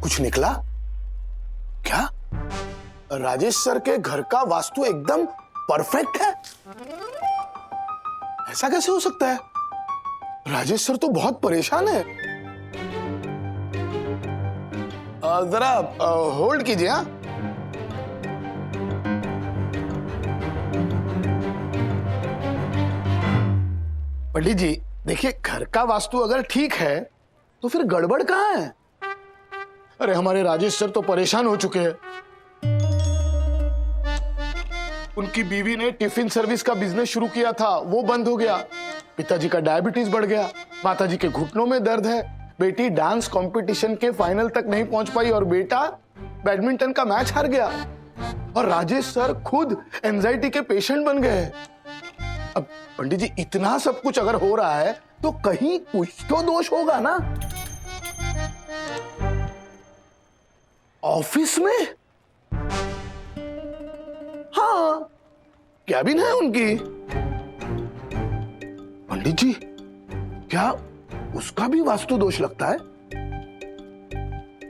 कुछ निकला क्या? राजेश सर के घर का वास्तु एकदम परफेक्ट है। ऐसा कैसे हो सकता है? राजेश सर तो बहुत परेशान है। जरा होल्ड कीजिए। हाँ, पंडित जी देखिए, घर का वास्तु अगर ठीक है तो फिर गड़बड़ कहाँ है? अरे हमारे राजेश सर तो परेशान हो चुके हैं। उनकी बीवी ने टिफिन सर्विस का बिजनेस शुरू किया था, वो बंद हो गया। पिताजी का डायबिटीज बढ़ गया, माताजी के घुटनों में दर्द है, बेटी डांस कंपटीशन के फाइनल तक नहीं पहुंच पाई और बेटा बैडमिंटन का मैच हार गया। और राजेश सर खुद एंजाइटी के पेशेंट बन गए। अब पंडित जी इतना सब कुछ अगर हो रहा है तो कहीं कुछ तो दोष होगा ना। ऑफिस में? हाँ, कैबिन है उनकी। पंडित जी क्या उसका भी वास्तु दोष लगता है?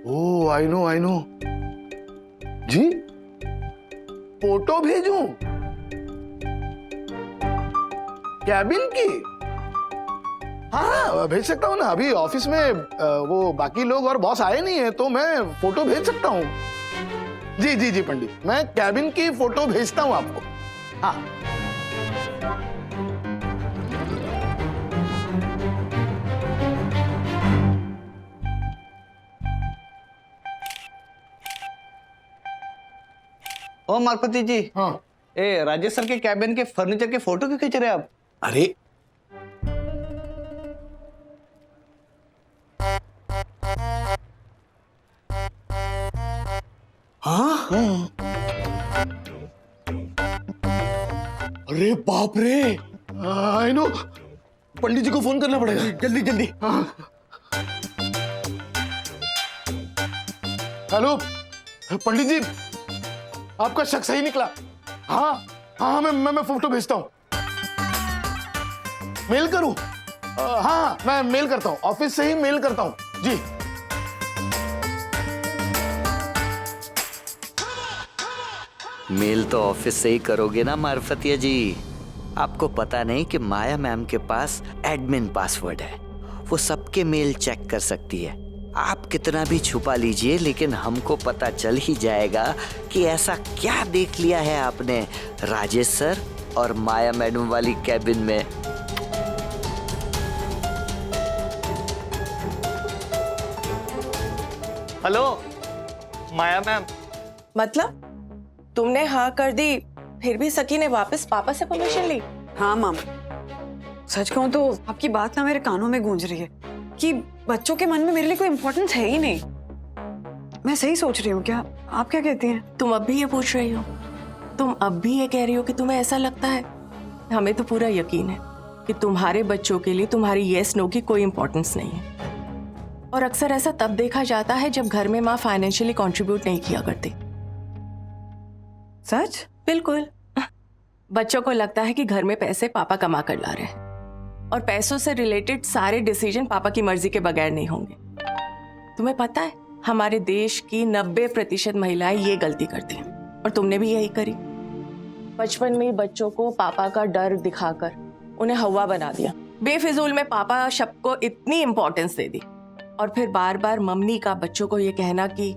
ओह आई नो जी, फोटो भेजूं कैबिन की? हाँ भेज सकता हूँ ना, अभी ऑफिस में वो बाकी लोग और बॉस आए नहीं है तो मैं फोटो भेज सकता हूँ। जी पंडित, मैं कैबिन की फोटो भेजता हूँ आपको। हाँ ओ मालपति जी। हाँ ए राजेश सर के कैबिन के फर्नीचर के फोटो क्यों खींच रहे हैं आप? अरे हाँ, अरे बाप रे, आई नो। पंडित जी को फोन करना पड़ेगा, जल्दी। हाँ। हेलो पंडित जी, आपका शक सही निकला। हाँ मैं फोटो भेजता हूँ। मेल करूँ? हाँ मैं मेल करता हूँ, ऑफिस से ही मेल करता हूँ जी। मेल तो ऑफिस से ही करोगे ना मार्फतिया जी? आपको पता नहीं कि माया मैम के पास एडमिन पासवर्ड है, वो सबके मेल चेक कर सकती है। आप कितना भी छुपा लीजिए लेकिन हमको पता चल ही जाएगा कि ऐसा क्या देख लिया है आपने राजेश सर और माया मैडम वाली कैबिन में। हेलो माया मैम। मतलब तुमने हाँ कर दी, फिर भी सखी ने वापस पापा से परमिशन ली? हाँ माम, सच कहूँ तो आपकी बात ना मेरे कानों में गूंज रही है कि बच्चों के मन में मेरे लिए कोई इम्पोर्टेंस है ही नहीं। मैं सही सोच रही हूँ क्या? आप क्या कहती हैं? तुम अब भी ये पूछ रही हो? तुम अब भी ये कह रही हो कि तुम्हें ऐसा लगता है? हमें तो पूरा यकीन है कि तुम्हारे बच्चों के लिए तुम्हारी यस नो की कोई इम्पोर्टेंस नहीं है। और अक्सर ऐसा तब देखा जाता है जब घर में माँ फाइनेंशियली कंट्रीब्यूट नहीं किया करती। सच? बिल्कुल। बच्चों को लगता है कि घर में पैसे पापा कमा कर ला रहे हैं और पैसों से रिलेटेड सारे डिसीजन पापा की मर्जी के बगैर नहीं होंगे। तुम्हें पता है हमारे देश की 90% महिलाएं ये गलती करती हैं और तुमने भी यही करी। बचपन में ही बच्चों को पापा का डर दिखाकर उन्हें हवा बना दिया। बेफिजूल में पापा शब्द को इतनी इंपॉर्टेंस दे दी और फिर बार बार मम्मी का बच्चों को ये कहना कि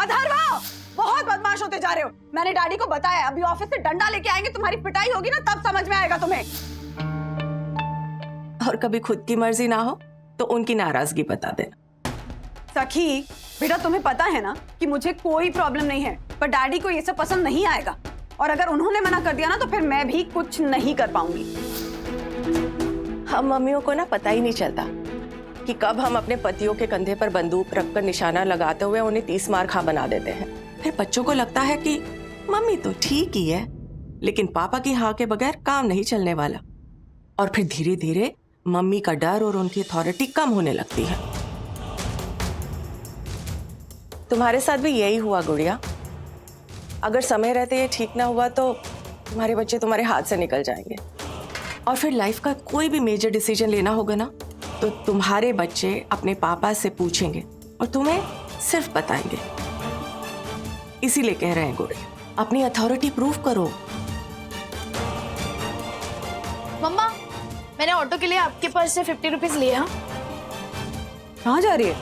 अथर्वा, बहुत बदमाश होते जा रहे हो। मैंने डैडी को बताया, अभी ऑफिस से डंडा लेके आएंगे, तुम्हारी पिटाई होगी ना तब समझ में आएगा तुम्हें। और कभी खुद की मर्जी ना हो तो उनकी नाराजगी बता देना। सखी बेटा, तुम्हें पता है ना कि मुझे कोई प्रॉब्लम नहीं है, पर डैडी को ये सब पसंद नहीं आएगा और अगर उन्होंने मना कर दिया ना तो फिर मैं भी कुछ नहीं कर पाऊंगी। हम मम्मियों को ना पता ही नहीं चलता कि कब हम अपने पतियों के कंधे पर बंदूक रखकर निशाना लगाते हुए उन्हें 30 मार खा बना देते हैं। फिर बच्चों को लगता है कि मम्मी तो ठीक ही है, लेकिन पापा की हाँ के बगैर काम नहीं चलने वाला। और फिर धीरे धीरे मम्मी का डर और उनकी अथॉरिटी कम होने लगती है। तुम्हारे साथ भी यही हुआ गुड़िया। अगर समय रहते ये ठीक ना हुआ तो तुम्हारे बच्चे तुम्हारे हाथ से निकल जाएंगे और फिर लाइफ का कोई भी मेजर डिसीजन लेना होगा ना तो तुम्हारे बच्चे अपने पापा से पूछेंगे और तुम्हें सिर्फ बताएंगे। इसीलिए कह रहे हैं गुड़िया, अपनी अथॉरिटी प्रूव करो। मम्मा, मैंने ऑटो के लिए आपके पास से 50 रुपीज लिए। हाँ, कहाँ जा रही है?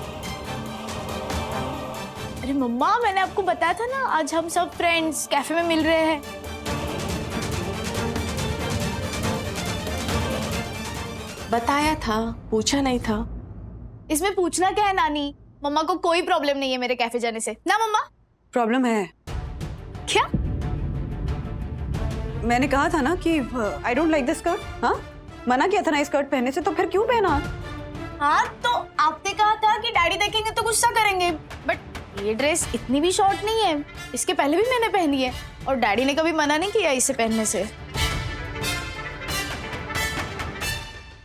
अरे मम्मा, मैंने आपको बताया था ना आज हम सब फ्रेंड्स कैफे में मिल रहे हैं। बताया था, पूछा नहीं था। इसमें पूछना क्या है नानी? मम्मा को कोई प्रॉब्लम नहीं है मेरे कैफे जाने से ना मम्मा? प्रॉब्लम है। क्या? मैंने कहा था ना कि I don't like this skirt. हाँ, मना किया था ना स्कर्ट पहनने से, तो फिर क्यों पहना? हाँ, तो आपने कहा था कि डैडी देखेंगे तो गुस्सा करेंगे, बट ये ड्रेस इतनी भी शॉर्ट नहीं है। इसके पहले भी मैंने पहनी है और डैडी ने कभी मना नहीं किया इसे पहनने से।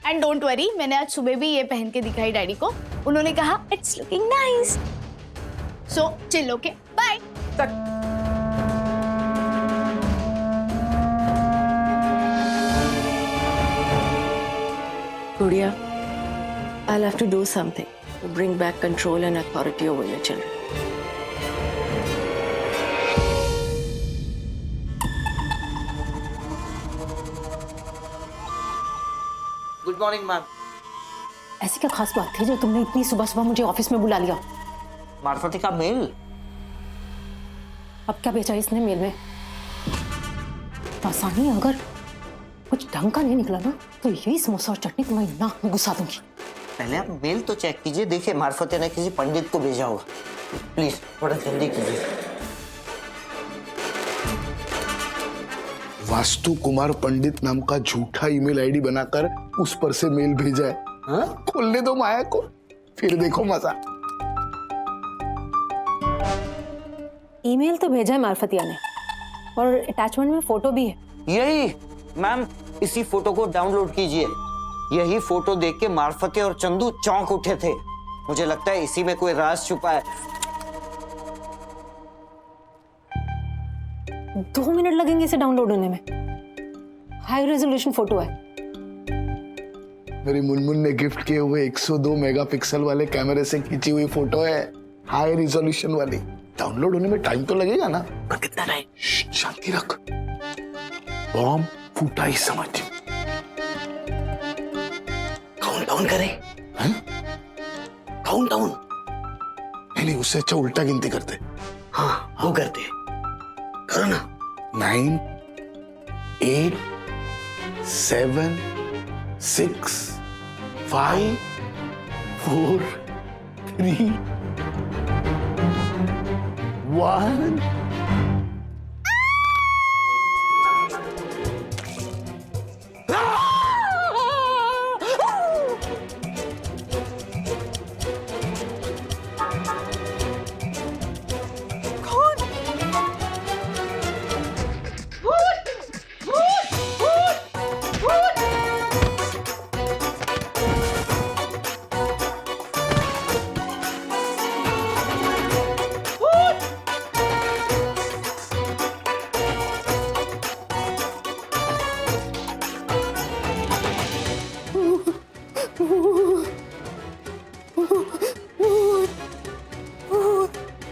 एंड डोंट वरी, मैंने आज सुबह भी ये पहन के दिखाई डैडी को। उन्होंने कहा it's looking nice. So chill, okay, bye. गुड़िया, I'll have to do something to bring back control and authority over your children. Good morning ma'am. ऐसी क्या खास बात थी जो तुमने इतनी सुबह सुबह मुझे ऑफिस में बुला लिया? मार्फती का मेल। अब क्या बेचा इसने मेल में? आसानी, अगर कुछ ढंग का नहीं निकला ना तो यही समोसा और चटनी तुम्हारी नाक में घुसा दूंगी। पहले आप मेल तो चेक कीजिए, देखिए मार्फती ने किसी पंडित को भेजा होगा। प्लीज थोड़ा जल्दी कीजिए। वास्तु कुमार पंडित नाम का झूठा ईमेल आईडी बनाकर उस पर से मेल भेजा है। हाँ? खोलने दो माया को, फिर देखो मजा। ईमेल तो भेजा है मार्फतिया ने और अटैचमेंट में फोटो भी है। यही मैम, इसी फोटो को डाउनलोड कीजिए। यही फोटो देख के मार्फती और चंदू चौंक उठे थे। मुझे लगता है इसी में कोई राज छुपा है। 2 मिनट लगेंगे इसे डाउनलोड होने में। हाई रेजोल्यूशन फोटो है। मेरी मुनमुन ने गिफ्ट किए हुए 102 मेगापिक्सल वाले कैमरे से खींची हुई फोटो है, हाई रिजोल्यूशन वाली। डाउनलोड होने में टाइम तो लगेगा ना। पर कितना टाइम? शांति रख। बॉम्ब फूटा ही समझ। काउंट डाउन करें? Count down? नहीं, उससे अच्छा उल्टा गिनती करते। हाँ वो करते, करो ना। 9, 8, 7, 6, 5, 4, 3, 1।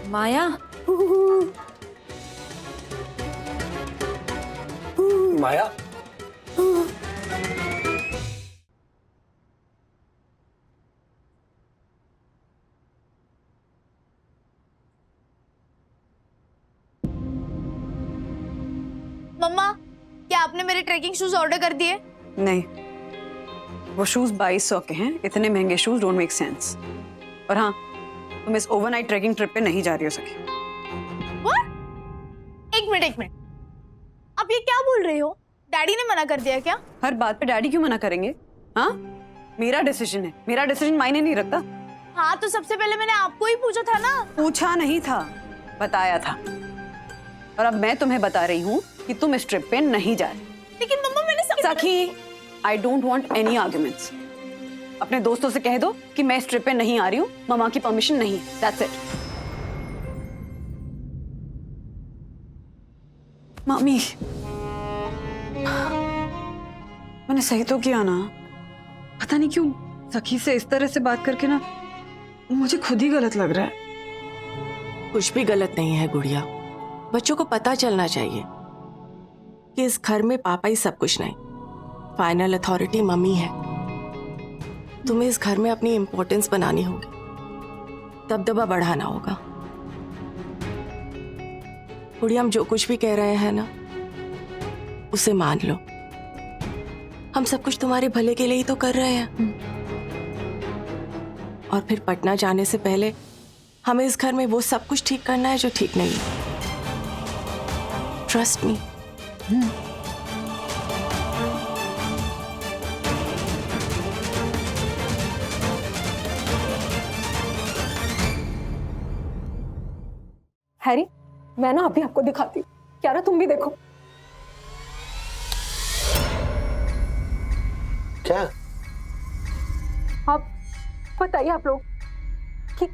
माया, माया, मम्मा, क्या आपने मेरे ट्रेकिंग शूज ऑर्डर कर दिए? नहीं, वो शूज 2200 के हैं। इतने महंगे शूज डोंट मेक सेंस। और हाँ, तुम इस ओवरनाइट ट्रेकिंग ट्रिप पे नहीं जा रही हो सखी। एक मिनट, आप ये क्या बोल रहे हो? डैडी ने मना कर दिया क्या? हर बात पे डैडी क्यों मना करेंगे? हाँ, मेरा डिसीजन है, मेरा डिसीजन मायने नहीं रखता। हाँ, तो सबसे पहले मैंने आपको ही पूछा था ना। पूछा नहीं था, बताया था। और अब मैं तुम्हें बता रही हूँ कि तुम इस ट्रिप पे नहीं जा रही। लेकिन मम्मा, मैंने सखी, आई डोंट वांट एनी आर्ग्यूमेंट्स। अपने दोस्तों से कह दो कि मैं इस ट्रिप पे नहीं आ रही हूँ, मामा की परमिशन नहीं। That's it. मम्मी, मैंने सही तो किया ना? पता नहीं क्यों सखी से इस तरह से बात करके ना मुझे खुद ही गलत लग रहा है। कुछ भी गलत नहीं है गुड़िया। बच्चों को पता चलना चाहिए कि इस घर में पापा ही सब कुछ नहीं, फाइनल अथॉरिटी मम्मी है। तुम्हें इस घर में अपनी इंपॉर्टेंस बनानी होगी, दबदबा बढ़ाना होगा। गुड़िया, हम जो कुछ भी कह रहे हैं ना, उसे मान लो। हम सब कुछ तुम्हारे भले के लिए ही तो कर रहे हैं। और फिर पटना जाने से पहले हमें इस घर में वो सब कुछ ठीक करना है जो ठीक नहीं है। Trust me. हैरी, मैं ना अभी आपको दिखाती हूँ। क्या ना, तुम भी देखो। क्या? आप बताइए, आप लोग कि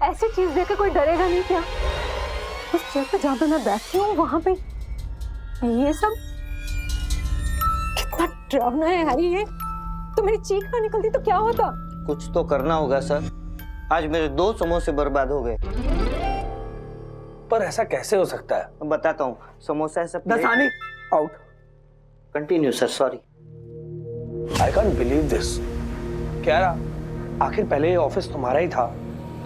ऐसी चीज देख के कोई डरेगा नहीं क्या? उस चेयर पे जहाँ पे मैं बैठी हूँ वहां पे ये सब कितना डरावना है हैरी। ये तो मेरी चीख ना निकलती तो क्या होता? कुछ तो करना होगा सर। आज मेरे 2 समोसे बर्बाद हो गए। पर ऐसा कैसे हो सकता है? मैं बताता हूँ। समोसा ऐसा दसानी out. Continue sir, sorry. I can't believe this. क्या रहा? आखिर पहले ये ऑफिस तुम्हारा ही था,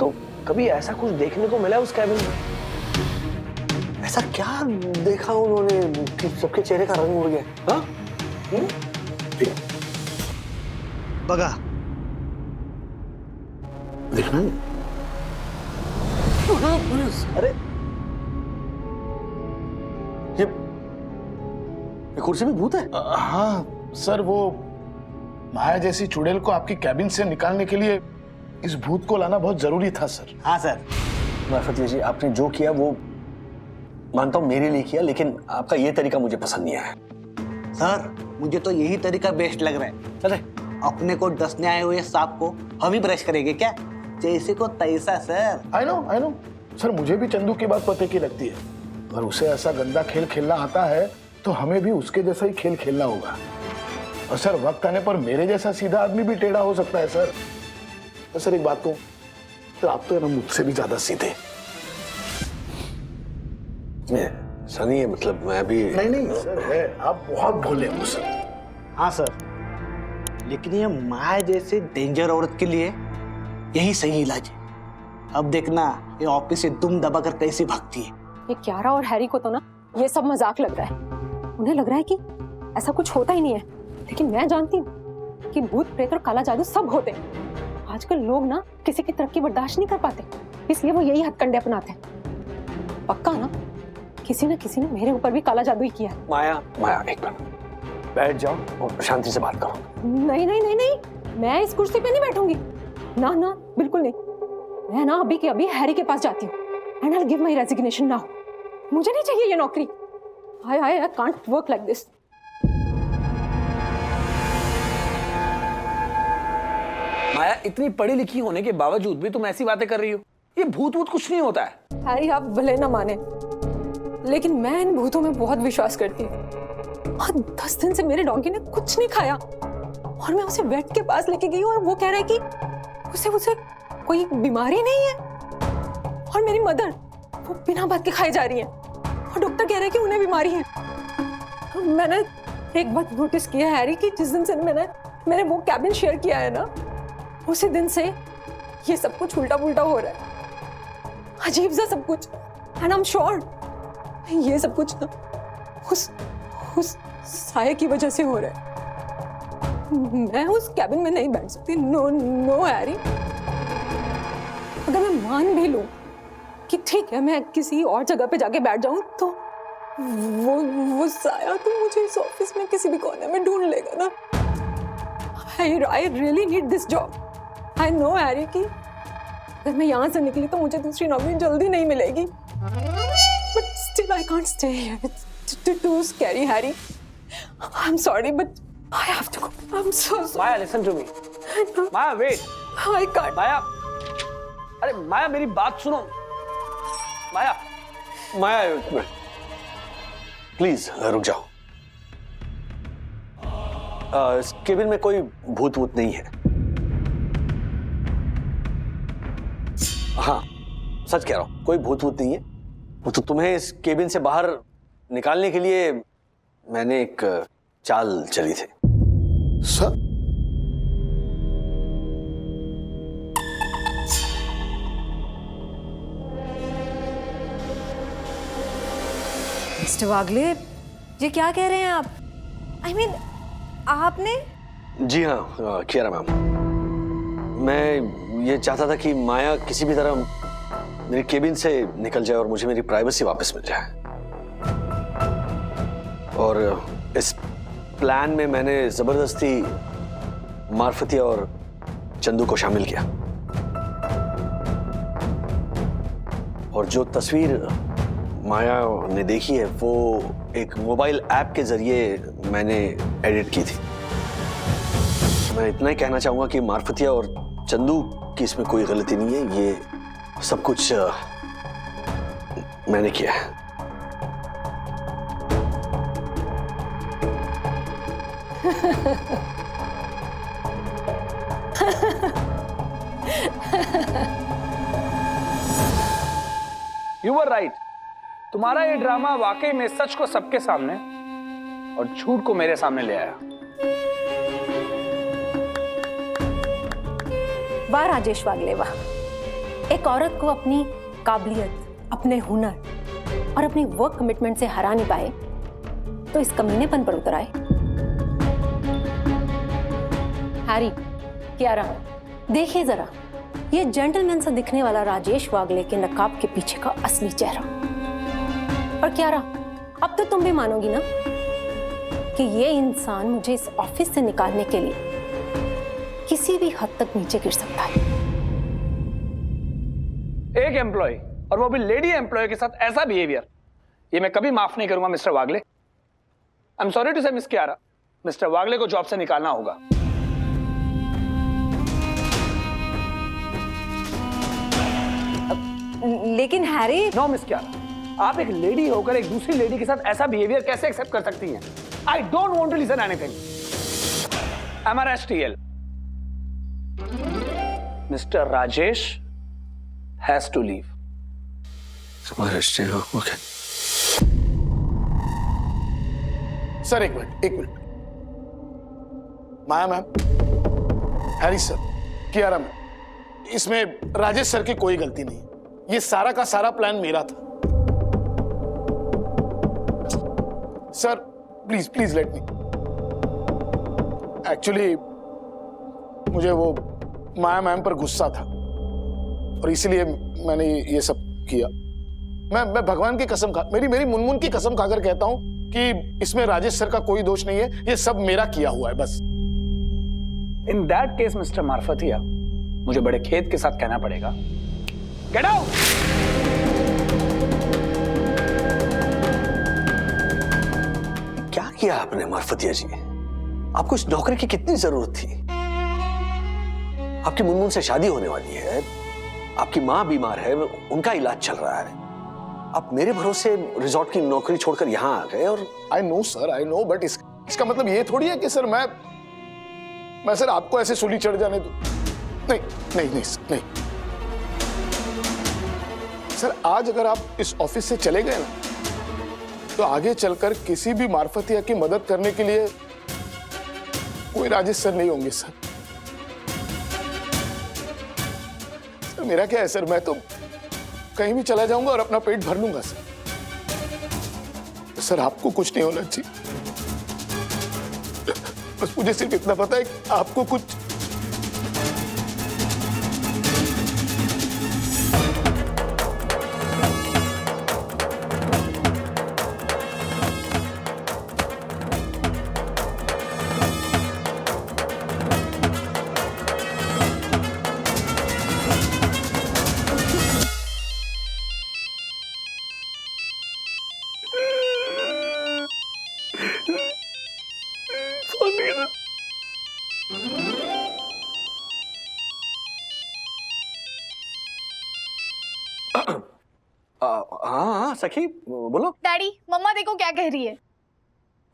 तो कभी ऐसा कुछ देखने को मिला उस कैबिन में? ऐसा क्या देखा उन्होंने कि सबके चेहरे का रंग उड़ गया? हाँ? बगा देखना नहीं। अरे ये कुर्सी में भूत है? हाँ सर, वो माया जैसी चुड़ैल को आपकी कैबिन से निकालने के लिए इस भूत को लाना बहुत जरूरी था सर। हाँ सर, मार्फत जी, आपने जो किया वो मानता हूँ मेरे लिए किया, लेकिन आपका ये तरीका मुझे पसंद नहीं आया। सर, मुझे तो यही तरीका बेस्ट लग रहा है। अरे अपने को डसने आए हुए सांप को हम ही ब्रश करेंगे क्या? जैसे को तैसा सर। आई नो सर, मुझे भी चंदू की बात पते की लगती है। अगर उसे ऐसा गंदा खेल खेलना आता है तो हमें भी उसके जैसा ही खेल खेलना होगा। और सर, वक्त आने पर मेरे जैसा सीधा आदमी भी टेढ़ा हो सकता है सर। तो सर एक बात कहूं, तो आप तो ना मुझसे भी ज्यादा सीधे। सनी है, मतलब मैं भी नहीं नहीं सर है, आप बहुत भोले हो सर। हाँ सर, लेकिन ये माया जैसे डेंजर औरत के लिए यही सही इलाज है। अब देखना ये ऑफिस से दुम दबा कर कैसे भागती है। ये क्यारा और हैरी को तो ना ये सब मजाक लग रहा है। उन्हें लग रहा है कि ऐसा कुछ होता ही नहीं है, लेकिन मैं जानती हूँ कि भूत प्रेत और काला जादू सब होते हैं। आजकल लोग ना किसी की तरक्की बर्दाश्त नहीं कर पाते, इसलिए वो यही हथकंडे अपनाते हैं। पक्का ना किसी ने मेरे ऊपर भी काला जादू ही किया है। माया एक मिनट बैठ जाओ और शांति से बात करो। नहीं नहीं नहीं नहीं, मैं इस कुर्सी पे नहीं बैठूंगी। ना ना बिल्कुल नहीं। मैं ना अभी के अभी हैरी के पास जाती हूँ and I will give my resignation now. मुझे नहीं चाहिए ये नौकरी। I can't work like this. Maya, इतनी पढ़ी लिखी होने के बावजूद भी तुम ऐसी बातें कर रही हो। ये भूत वूत कुछ नहीं होता है। हैरी आप भले ना माने, लेकिन मैं इन भूतों में बहुत विश्वास करती हूँ। और 10 दिन से मेरे डॉगी ने कुछ नहीं खाया और मैं उसे वेट के पास लेके गई और वो कह रहा है कि उसे कोई बीमारी नहीं है। और मेरी मदर वो बिना बात के खाई जा रही है और डॉक्टर कह रहा है कि उन्हें बीमारी है। मैंने एक बात नोटिस किया है हैरी कि जिस दिन से मैंने वो कैबिन शेयर किया है ना, उसी दिन से ये सब कुछ उल्टा पुल्टा हो रहा है। अजीब सा सब कुछ। एंड आई एम श्योर ये सब कुछ ना उस साये की वजह से हो रहा है। मैं उस कैबिन में नहीं बैठ सकती। नो हैरी, अगर मैं मान भी लूं कि ठीक है मैं किसी और जगह पे जाके बैठ जाऊं, तो वो साया तो मुझे इस ऑफिस में किसी भी कोने में ढूंढ लेगा ना। I really need this job. I know Harry कि अगर मैं यहाँ से निकली तो मुझे दूसरी नौकरी जल्दी नहीं मिलेगी। But still I can't stay here. It's too scary, Harry. I'm sorry, but I have to go. I'm so sorry. Maya, listen to me. Maya, wait. I can't. माया, अरे माया मेरी बात सुनो। माया प्लीज रुक जाओ। इस केबिन में कोई भूत वूत नहीं है। हाँ सच कह रहा हूं, कोई भूत वूत नहीं है। वो तो तुम्हें इस केबिन से बाहर निकालने के लिए मैंने एक चाल चली थी। सर मिस्टर वागले, ये क्या कह रहे हैं आप? I mean, आपने? जी हाँ कियारा मैम, मैं ये चाहता था कि माया किसी भी तरह मेरी केबिन से निकल जाए और मुझे मेरी प्राइवेसी वापस मिल जाए। और इस प्लान में मैंने जबरदस्ती मार्फतिया और चंदू को शामिल किया। और जो तस्वीर माया ने देखी है वो एक मोबाइल ऐप के जरिए मैंने एडिट की थी। मैं इतना ही कहना चाहूंगा कि मार्फतिया और चंदू की इसमें कोई गलती नहीं है। ये सब कुछ मैंने किया है। You were right. तुम्हारा ये ड्रामा वाकई में सच को सबके सामने और झूठ को मेरे सामने ले आया। वाह राजेश वागले वाह। एक औरत को अपनी काबिलियत, अपने हुनर और अपनी वर्क कमिटमेंट से हरा नहीं पाए तो इस कमीनेपन पर उतर आए। हैरी, कियारा, देखिए जरा ये जेंटलमैन सा दिखने वाला राजेश वागले के नकाब के पीछे का असली चेहरा। और कियारा, अब तो तुम भी मानोगी ना कि ये इंसान मुझे इस ऑफिस से निकालने के लिए किसी भी हद तक नीचे गिर सकता है। एक एम्प्लॉय और वो भी लेडी एम्प्लॉय के साथ ऐसा बिहेवियर, ये मैं कभी माफ नहीं करूंगा mister Wagle. I am sorry to say miss Kiara, mister Wagle को जॉब से निकालना होगा। लेकिन हैरी। नो मिस कियारा, आप एक लेडी होकर एक दूसरी लेडी के साथ ऐसा बिहेवियर कैसे एक्सेप्ट कर सकती हैं? I don't want to listen anything. MRSTL, mister Rajesh has to leave. Okay. Sir एक minute. Maya ma'am, Harry sir, Kiara ma'am, इसमें राजेश सर की कोई गलती नहीं। ये सारा का सारा प्लान मेरा था। Sir please please let me. Actually मुझे वो माया मैम पर गुस्सा था और इसीलिए मैंने ये सब किया। मैं भगवान की कसम खा, मेरी मुनमुन की कसम खाकर कहता हूं कि इसमें राजेश सर का कोई दोष नहीं है। ये सब मेरा किया हुआ है बस। इन दैट केस मिस्टर मार्फतिया, मुझे बड़े खेद के साथ कहना पड़ेगा, गेट आउट। क्या किया आपने मार्फतिया जी? आपको इस नौकरी की कितनी जरूरत थी? आपकी मुनमुन से शादी होने वाली है, आपकी माँ बीमार है, उनका इलाज चल रहा है, आप मेरे भरोसे रिजॉर्ट की नौकरी छोड़कर यहाँ आ गए। और I know sir, I know, but इसका मतलब ये थोड़ी है कि सर मैं सर आपको ऐसे सूली चढ़ जाने दूं। नहीं नहीं नहीं नहीं सर, आज अगर आप इस ऑफिस से चले गए ना, तो आगे चलकर किसी भी मार्फतिया की मदद करने के लिए कोई राजेश सर नहीं होंगे सर। सर मेरा क्या है सर, मैं तो कहीं भी चला जाऊंगा और अपना पेट भर लूंगा सर। सर आपको कुछ नहीं होना चाहिए, बस मुझे सिर्फ इतना पता है कि आपको कुछ हाँ सखी बोलो। डैडी, मम्मा देखो क्या कह रही है।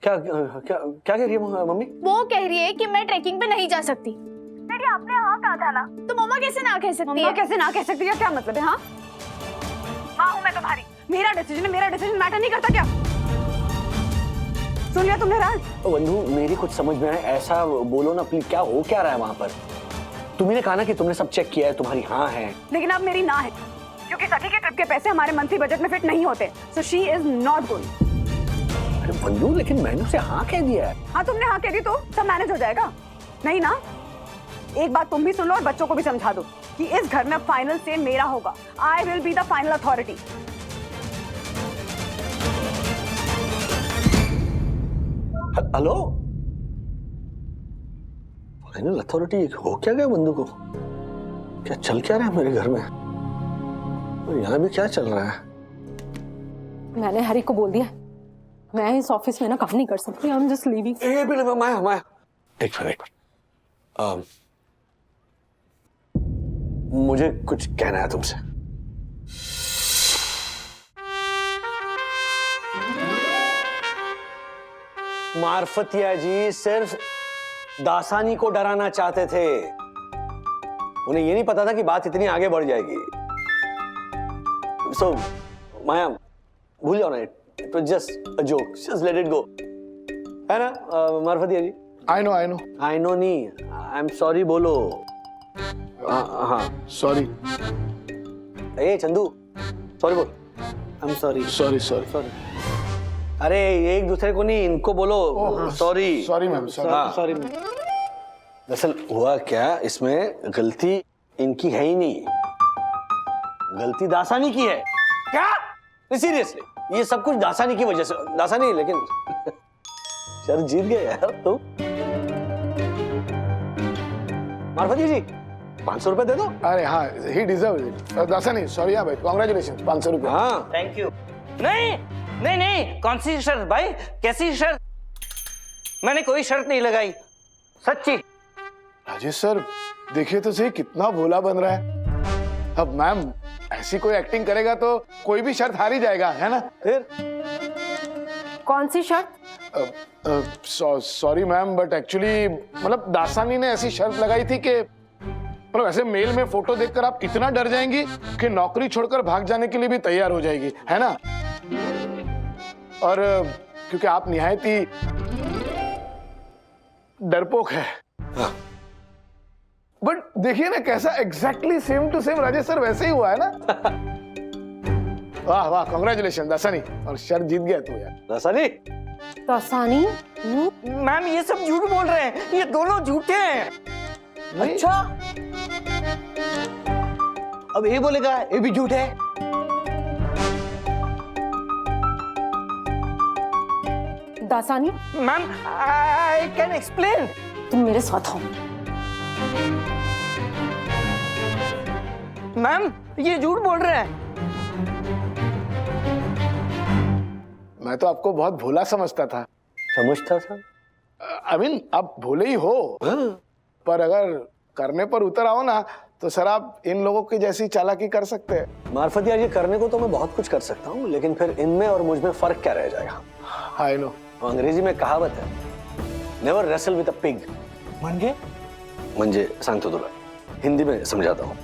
क्या क्या क्या कह रही है मम्मी? वो कह रही है कि मैं ट्रैकिंग पे नहीं जा सकती। डैडी आपने हाँ कहा था ना, तो मम्मा कैसे ना कह सकती है? कैसे ना कह सकती है? क्या मतलब है? हाँ माँ हूँ मैं तुम्हारी, मेरा डिसीजन है, मेरा डिसीजन मैटर नहीं करता क्या? सुन लिया तुमने राज? बंधु मेरी कुछ समझ में आए, ऐसा बोलो ना प्लीज, क्या हो क्या रहा है वहां पर? तुमने कहा ना कि तुमने सब चेक किया है, तुम्हारी हाँ है, लेकिन अब मेरी ना है, क्योंकि सखी के ट्रिप के पैसे हमारे मंथली बजट में फिट नहीं होते। So she is not going. अरे बंधु लेकिन मैंने उसे हाँ कह दिया है। हाँ तुमने हाँ कह दी तो सब मैनेज हो जाएगा, नहीं ना? एक बात तुम भी सुन लो और बच्चों को भी समझा दो कि इस घर में फाइनल से मेरा होगा। I will be the final authority. Hello, final authority हो क्या गया बंधु को? क्या चल क्या रहा है मेरे घर में? और यहाँ भी क्या चल रहा है? मैंने हरी को बोल दिया मैं इस ऑफिस में ना काम नहीं कर सकती। I am just leaving. Maya एक मिनट, मुझे कुछ कहना है तुमसे। मार्फतिया जी सिर्फ दासानी को डराना चाहते थे, उन्हें ये नहीं पता था कि बात इतनी आगे बढ़ जाएगी। सो माया भूल जाओ ना, it was just a joke, just let it go, है ना मार्फतिया जी? आई नो नहीं, आई एम सॉरी बोलो। हाँ सॉरी। ए चंदू सॉरी बोल। आई एम सॉरी। सॉरी। अरे एक दूसरे को नहीं, इनको बोलो sorry. Sorry ma'am, sorry ma'am. दरअसल हुआ क्या, इसमें गलती इनकी है ही नहीं, गलती दासानी की है। क्या? सीरियसली ये सब कुछ दासानी की वजह से। दासानी लेकिन सर जीत गए यार तुम। मार्फतिया जी 500 रुपए दे दो। अरे हाँ, he deserve it. Dasani sorry भाई, कांग्रेचुलेशन, 500 रुपए। हाँ थैंक यू। नहीं, कौन सी शर्त भाई? कैसी शर्त? मैंने कोई शर्त नहीं लगाई, सच्ची। राजेश सर देखिए तो सही कितना भोला बन रहा है। अब मैम ऐसी कोई एक्टिंग करेगा तो कोई भी शर्त हार ही जाएगा, है ना? फिर कौन सी शर्त? सॉरी मैम, बट एक्चुअली मतलब दासानी ने ऐसी शर्त लगाई थी कि मतलब ऐसे मेल में फोटो देखकर आप इतना डर जाएंगी कि नौकरी छोड़कर भाग जाने के लिए भी तैयार हो जाएगी, है ना? और क्योंकि आप निहायत ही डरपोक है। हाँ। बट देखिए ना कैसा exactly same to same Rajesh sir वैसे ही हुआ है ना। वाह वाह, कांग्रेचुलेशन दासानी, और शर्त जीत गया तू यार। दासानी? दासानी? मैम ये सब झूठ बोल रहे हैं, ये दोनों झूठे हैं। अच्छा, अब ये बोलेगा ये भी झूठ है। Dasani? Ma'am I can explain. तुम मेरे साथ हो। मैम ये झूठ बोल रहे हैं। मैं तो आपको बहुत भोला समझता था। समझता था? आई मीन आप भोले ही हो, पर अगर करने पर उतर आओ ना तो सर आप इन लोगों की जैसी चालाकी कर सकते हैं। मार्फत यार, ये करने को तो मैं बहुत कुछ कर सकता हूँ, लेकिन फिर इनमें और मुझ में फर्क क्या रह जाएगा? I know. अंग्रेजी में कहावत है, never wrestle with a pig. म्हणजे सांगतो तुला, हिंदी में समझाता हूँ।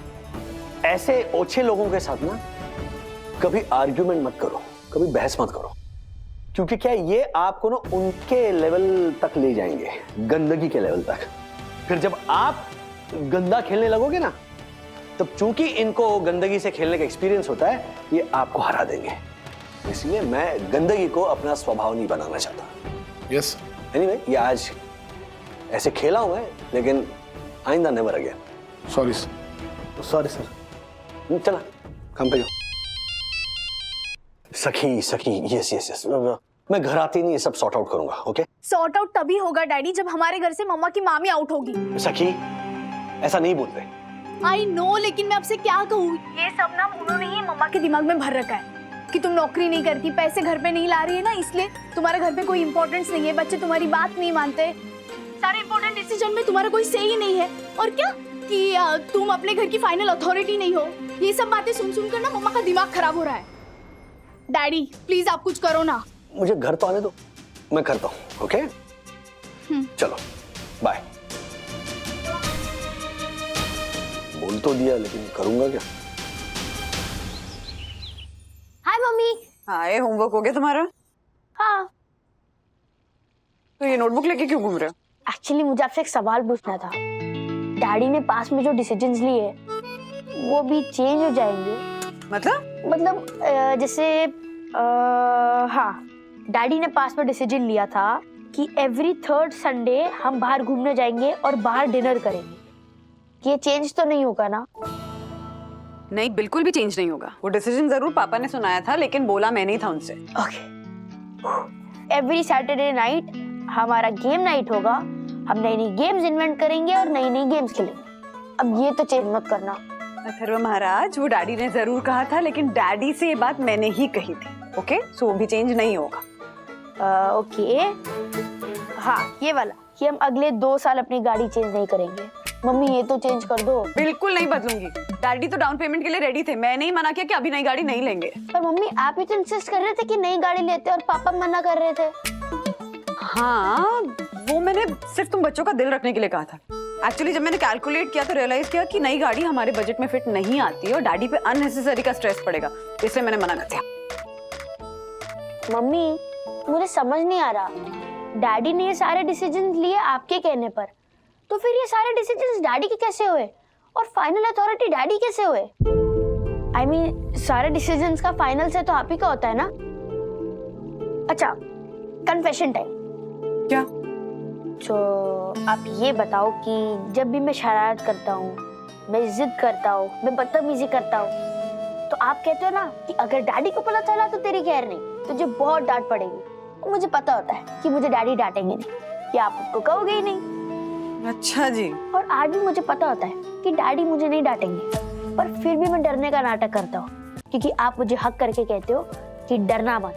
ऐसे ओछे लोगों के साथ ना कभी आर्ग्यूमेंट मत करो, कभी बहस मत करो, क्योंकि क्या ये आपको ना उनके लेवल तक ले जाएंगे, गंदगी के लेवल तक। फिर जब आप गंदा खेलने लगोगे ना, तब चूंकि इनको गंदगी से खेलने का एक्सपीरियंस होता है, ये आपको हरा देंगे। इसलिए मैं गंदगी को अपना स्वभाव नहीं बनाना चाहता। यस। एनीवे, ये आज ऐसे खेला हूं मैं, लेकिन आइंदा never again. Sorry sir. Sorry sir. चला काम पे जाओ। सखी सखी, यस यस यस, मैं घर आती नहीं ये सब सॉर्ट आउट करूंगा। ओके? सॉर्ट आउट तभी होगा डैडी जब हमारे घर से मम्मा की मामी आउट होगी। सखी ऐसा नहीं बोलते। आई नो, लेकिन मैं आपसे क्या कहूँ, ये सब ना उन्होंने ही मम्मा के दिमाग में भर रखा है कि तुम नौकरी नहीं करती, पैसे घर पे नहीं ला रही है ना, इसलिए तुम्हारे घर पे कोई इंपॉर्टेंस नहीं है, बच्चे तुम्हारी बात नहीं मानते, सारे इंपॉर्टेंट डिसीजन में तुम्हारा कोई से ही नहीं है, और क्या कि तुम अपने घर की फाइनल अथॉरिटी नहीं हो। ये सब बातें सुन सुनकर ना मम्मा का दिमाग खराब हो रहा है। डैडी प्लीज आप कुछ करो ना। मुझे घर तो आने दो, मैं करता हूँ। ओके? चलो बाय। बोल तो दिया, लेकिन करूंगा क्या? हाय मम्मी। हाय, होमवर्क हो गया तुम्हारा? हाँ। तो ये नोटबुक लेके क्यों घूम रहे हो? एक्चुअली मुझे आपसे एक सवाल पूछना था। डैडी ने पास में जो डिसीजंस लिए वो भी चेंज हो जाएंगे? मतलब जैसे हाँ, डैडी ने पास में डिसीजन लिया था कि एवरी 3rd संडे हम बाहर घूमने जाएंगे और बाहर डिनर करेंगे। ये चेंज तो नहीं होगा ना? नहीं, बिल्कुल भी चेंज नहीं होगा। वो डिसीजन जरूर पापा ने सुनाया था, लेकिन बोला मैं नहीं था उनसे। ओके। एवरी सैटरडे नाइट हमारा गेम नाइट होगा, हम नई नई गेम्स इन्वेंट करेंगे और नई नई गेम्स खेलेंगे। अब ये तो चेंज मत करना। अथर्व महाराज, वो डैडी ने जरूर कहा था, लेकिन डैडी से ये बात मैंने ही कही थी। ओके? सो वो भी चेंज नहीं होगा। ओके। हाँ, ये वाला कि हम अगले 2 साल अपनी गाड़ी चेंज नहीं करेंगे। मम्मी ये तो चेंज कर दो। बिल्कुल नहीं बदलूंगी। डैडी तो डाउन पेमेंट के लिए रेडी थे, मैंने ही मना किया कि अभी नई गाड़ी नहीं लेंगे। पर मम्मी आप ही तो इंसिस्ट कर रहे थे कि नई गाड़ी लेते, और पापा मना कर रहे थे। हाँ, वो मैंने सिर्फ तुम बच्चों का दिल रखने के लिए कहा था। एक्चुअली जब मैंने कैलकुलेट किया तो रियलाइज किया कि नई गाड़ी हमारे बजट में फिट नहीं आती है और डैडी पे अननेसेसरी का स्ट्रेस पड़ेगा, इसलिए मैंने मना कर दिया। मम्मी मुझे समझ नहीं आ रहा, डैडी ने ये सारे डिसीजंस लिए आपके कहने पर, तो फिर ये सारे डिसीजंस डैडी के कैसे हुए और फाइनल अथॉरिटी डैडी कैसे हुए? आई मीन सारे डिसीजंस का फाइनल से तो आप ही का होता है ना? अच्छा, कन्फेशन टाइम। क्या? तो आप ये बताओ कि जब भी मैं शरारत करता हूँ, मैं जिद करता हूँ, मैं बदतमीजी करता हूँ, तो आप कहते हो ना कि अगर डैडी को पता चला तो तेरी खैर नहीं, तुझे बहुत डांट पड़ेगी। और मुझे पता होता है कि मुझे डैडी डांटेंगे नहीं, या आप उसको कहोगे ही नहीं। अच्छा जी। और आज भी मुझे पता होता है कि डैडी मुझे नहीं डांटेंगे, पर फिर भी मैं डरने का नाटक करता हूँ, क्योंकि आप मुझे हक करके कहते हो कि डरना मत,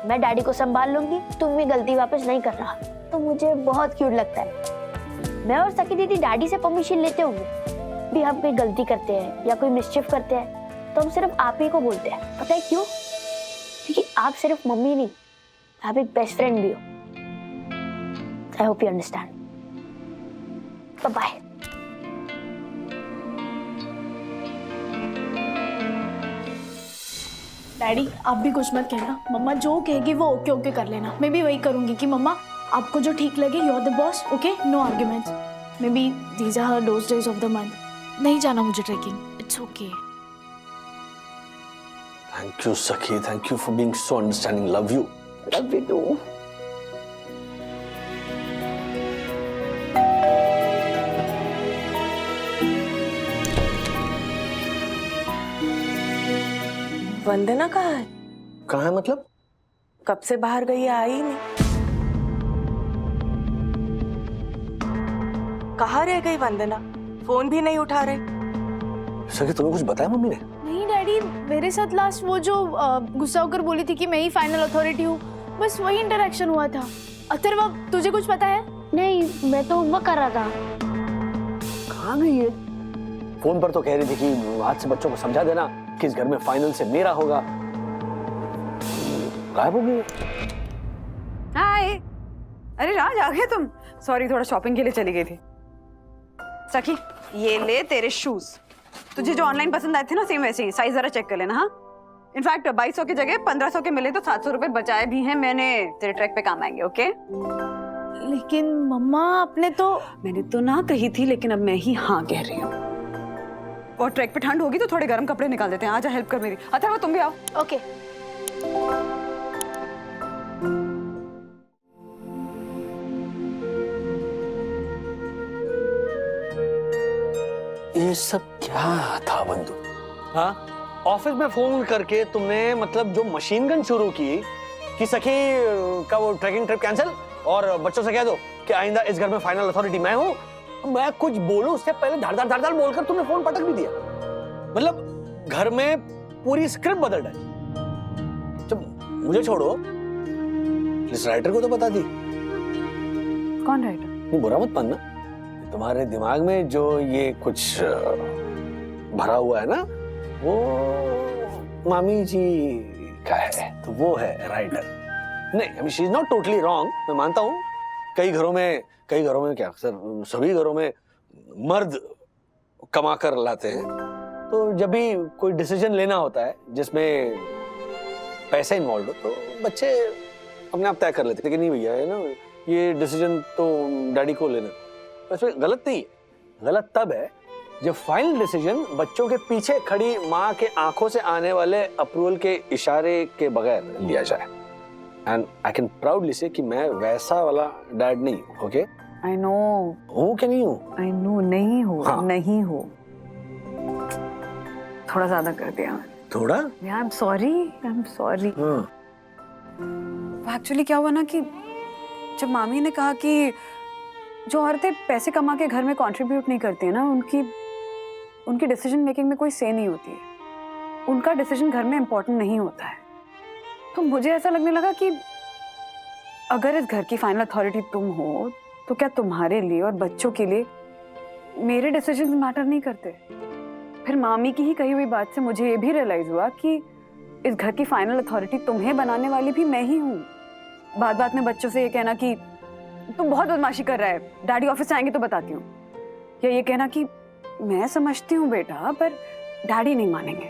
मैं डैडी को संभाल लूंगी, तुम भी गलती वापस नहीं करना। तो मुझे बहुत क्यूट लगता है। मैं और सखी दीदी डैडी से परमिशन लेते होंगे भी हम कोई गलती करते हैं या कोई मिसचिफ करते हैं तो हम सिर्फ आप ही को बोलते हैं। पता है क्यों? क्योंकि आप सिर्फ मम्मी नहीं, आप एक बेस्ट फ्रेंड भी हो। I hope you understand. Bye bye. Daddy आप भी कुछ मत कहना, मम्मा जो कहेगी वो ओके ओके कर लेना। मैं भी वही करूंगी कि मम्मा आपको जो ठीक लगे, you are the boss, okay, no arguments. Maybe these are those days of the month. नहीं जाना मुझे trekking, it's okay. Thank you Sakhi, thank you for being so understanding. Love you. Love you too. Vandana कहाँ है? कहाँ है मतलब? कब से बाहर गई है, आई ही नहीं। कहाँ रह गई वंदना? फोन भी नहीं उठा रहे। सखी तुम्हें कुछ बताया मम्मी ने? नहीं डैडी, मेरे साथ लास्ट वो जो गुस्सा होकर बोली थी कि मैं ही फाइनल अथॉरिटी हूँ, बस वही इंटरेक्शन हुआ था। अथर्व तुझे कुछ पता है? नहीं, मैं तो होमवर्क कर रहा था। कहाँ गई है? फोन पर तो कह रही थी कि आज से बच्चों को समझा देना कि इस घर में फाइनल से मेरा होगा। गायब हो गई। हाय, अरे राज आ गए तुम? सॉरी, थोड़ा शॉपिंग के लिए चली गई थी। सखी ये ले तेरे शूज, तुझे जो ऑनलाइन पसंद आए थे ना, सेम वैसे ही, साइज जरा चेक कर लेना। हाँ, इनफैक्ट 2200 की जगह 1500 के मिले तो 700 रुपए बचाए भी हैं मैंने, तेरे ट्रैक पे काम आएंगे। ओके? लेकिन मम्मा आपने तो। मैंने तो ना कही थी, लेकिन अब मैं ही हाँ कह रही हूँ। और ट्रैक पे ठंड होगी तो थोड़े गर्म कपड़े निकाल देते हैं। आजा हेल्प कर मेरी। अथर्व तुम भी आओ। ओके। ये सब क्या था बंधु? हाँ, ऑफिस में फोन करके तुमने मतलब जो मशीन गन शुरू की कि सखी का वो ट्रैकिंग ट्रिप कैंसिल, और बच्चों से कह दो कि आइंदा इस घर में फाइनल अथॉरिटी मैं हूँ। मैं कुछ बोलूं उससे पहले धड़ धड़ बोलकर तुमने फोन पटक भी दिया। मतलब घर में पूरी स्क्रिप्ट बदल डाली। जब मुझे छोड़ो, इस राइटर को तो बता दी। कौन राइटर? नहीं, बुरा मत मानना, तुम्हारे दिमाग में जो ये कुछ भरा हुआ है ना, वो मामी जी का है, तो वो है राइटर। नहीं, I mean she is not totally wrong, मैं मानता हूँ। कई घरों में क्या, अक्सर सभी घरों में मर्द कमा कर लाते हैं, तो जब भी कोई डिसीजन लेना होता है जिसमें पैसे इन्वॉल्व हो, तो बच्चे अपने आप तय कर लेते। लेकिन नहीं भैया, है ना, ये डिसीजन तो डैडी को लेना। इसमें गलत नहीं है। गलत तब है जब फाइनल डिसीजन बच्चों के पीछे खड़ी माँ के आंखों से आने वाले अप्रूवल के इशारे के बगैर लिया जाए। एंड आई कैन प्राउडली से कि मैं वैसा वाला डैड नहीं हूँ। ओके? I know. हूँ कि नहीं हूँ? आई नो नहीं हो। हाँ। नहीं हो। थोड़ा ज्यादा कर दिया। थोड़ा? आई am sorry, I am sorry. Actually क्या हुआ ना कि जब मामी ने कहा कि जो औरतें पैसे कमा के घर में कंट्रीब्यूट नहीं करती है ना, उनकी डिसीजन मेकिंग में कोई से नहीं होती है, उनका डिसीजन घर में इम्पोर्टेंट नहीं होता है, तो मुझे ऐसा लगने लगा कि अगर इस घर की फाइनल अथॉरिटी तुम हो, तो क्या तुम्हारे लिए और बच्चों के लिए मेरे डिसीजन मैटर नहीं करते? फिर मामी की ही कही हुई बात से मुझे ये भी रियलाइज हुआ कि इस घर की फाइनल अथॉरिटी तुम्हें बनाने वाली भी मैं ही हूँ। बात बात में बच्चों से ये कहना कि तुम बहुत बदमाशी कर रहा है, डैडी ऑफिस से आएंगे तो बताती हूँ, या ये कहना कि मैं समझती हूँ बेटा पर डैडी नहीं मानेंगे।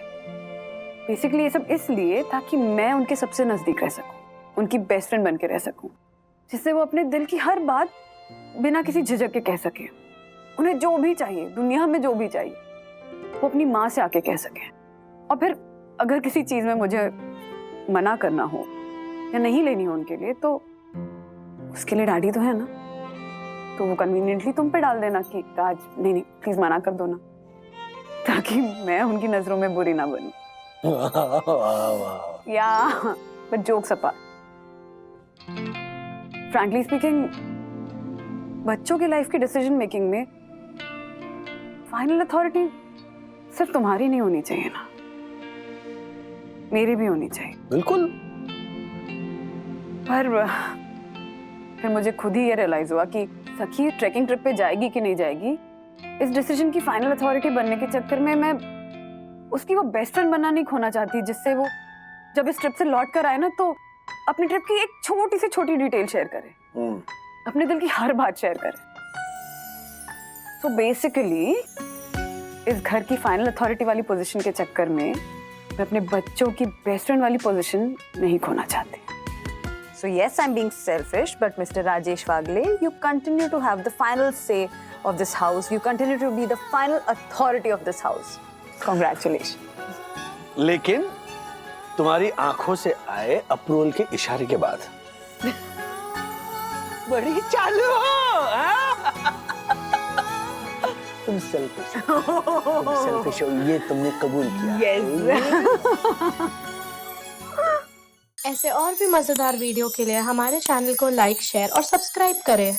बेसिकली ये सब इसलिए ताकि मैं उनके सबसे नजदीक रह सकूं, उनकी बेस्ट फ्रेंड बन के रह सकूं, जिससे वो अपने दिल की हर बात बिना किसी झिझक के कह सके। उन्हें जो भी चाहिए, दुनिया में जो भी चाहिए, वो अपनी माँ से आके कह सके। और फिर अगर किसी चीज में मुझे मना करना हो या नहीं लेनी हो उनके लिए, तो उसके लिए डैडी तो है ना, तो वो कन्वीनियंटली तुम पे डाल देना कि राज नहीं प्लीज मना कर दो ना, ताकि मैं उनकी नजरों में बुरी ना बनूं। या but jokes apart, frankly speaking, बच्चों की लाइफ की डिसीजन मेकिंग में फाइनल अथॉरिटी सिर्फ तुम्हारी नहीं होनी चाहिए ना, मेरी भी होनी चाहिए। बिल्कुल। पर फिर मुझे खुद ही ये रियलाइज हुआ कि सखी ट्रैकिंग ट्रिप पे जाएगी कि नहीं जाएगी, इस डिसीजन की फाइनल अथॉरिटी बनने के चक्कर में मैं उसकी वो बेस्ट फ्रेंड बनना नहीं खोना चाहती, जिससे वो जब इस ट्रिप से लौट कर आए ना, तो अपनी ट्रिप की एक छोटी से छोटी डिटेल शेयर करे, अपने दिल की हर बात शेयर करे। तो बेसिकली इस घर की फाइनल अथॉरिटी वाली पोजीशन के चक्कर में मैं अपने बच्चों की बेस्ट फ्रेंड वाली पोजीशन नहीं खोना चाहती. So yes, I'm being selfish, but Mr. Rajesh Wagle, you continue to have the final say of this house. You continue to be the final authority of this house. Congratulations. लेकिन तुम्हारी आंखों से आए approval के इशारे के बाद बड़ी चालू हो. तुम सेल्फिश हो, ये तुमने कबूल किया. Yes. ऐसे और भी मजेदार वीडियो के लिए हमारे चैनल को लाइक, शेयर और सब्सक्राइब करें.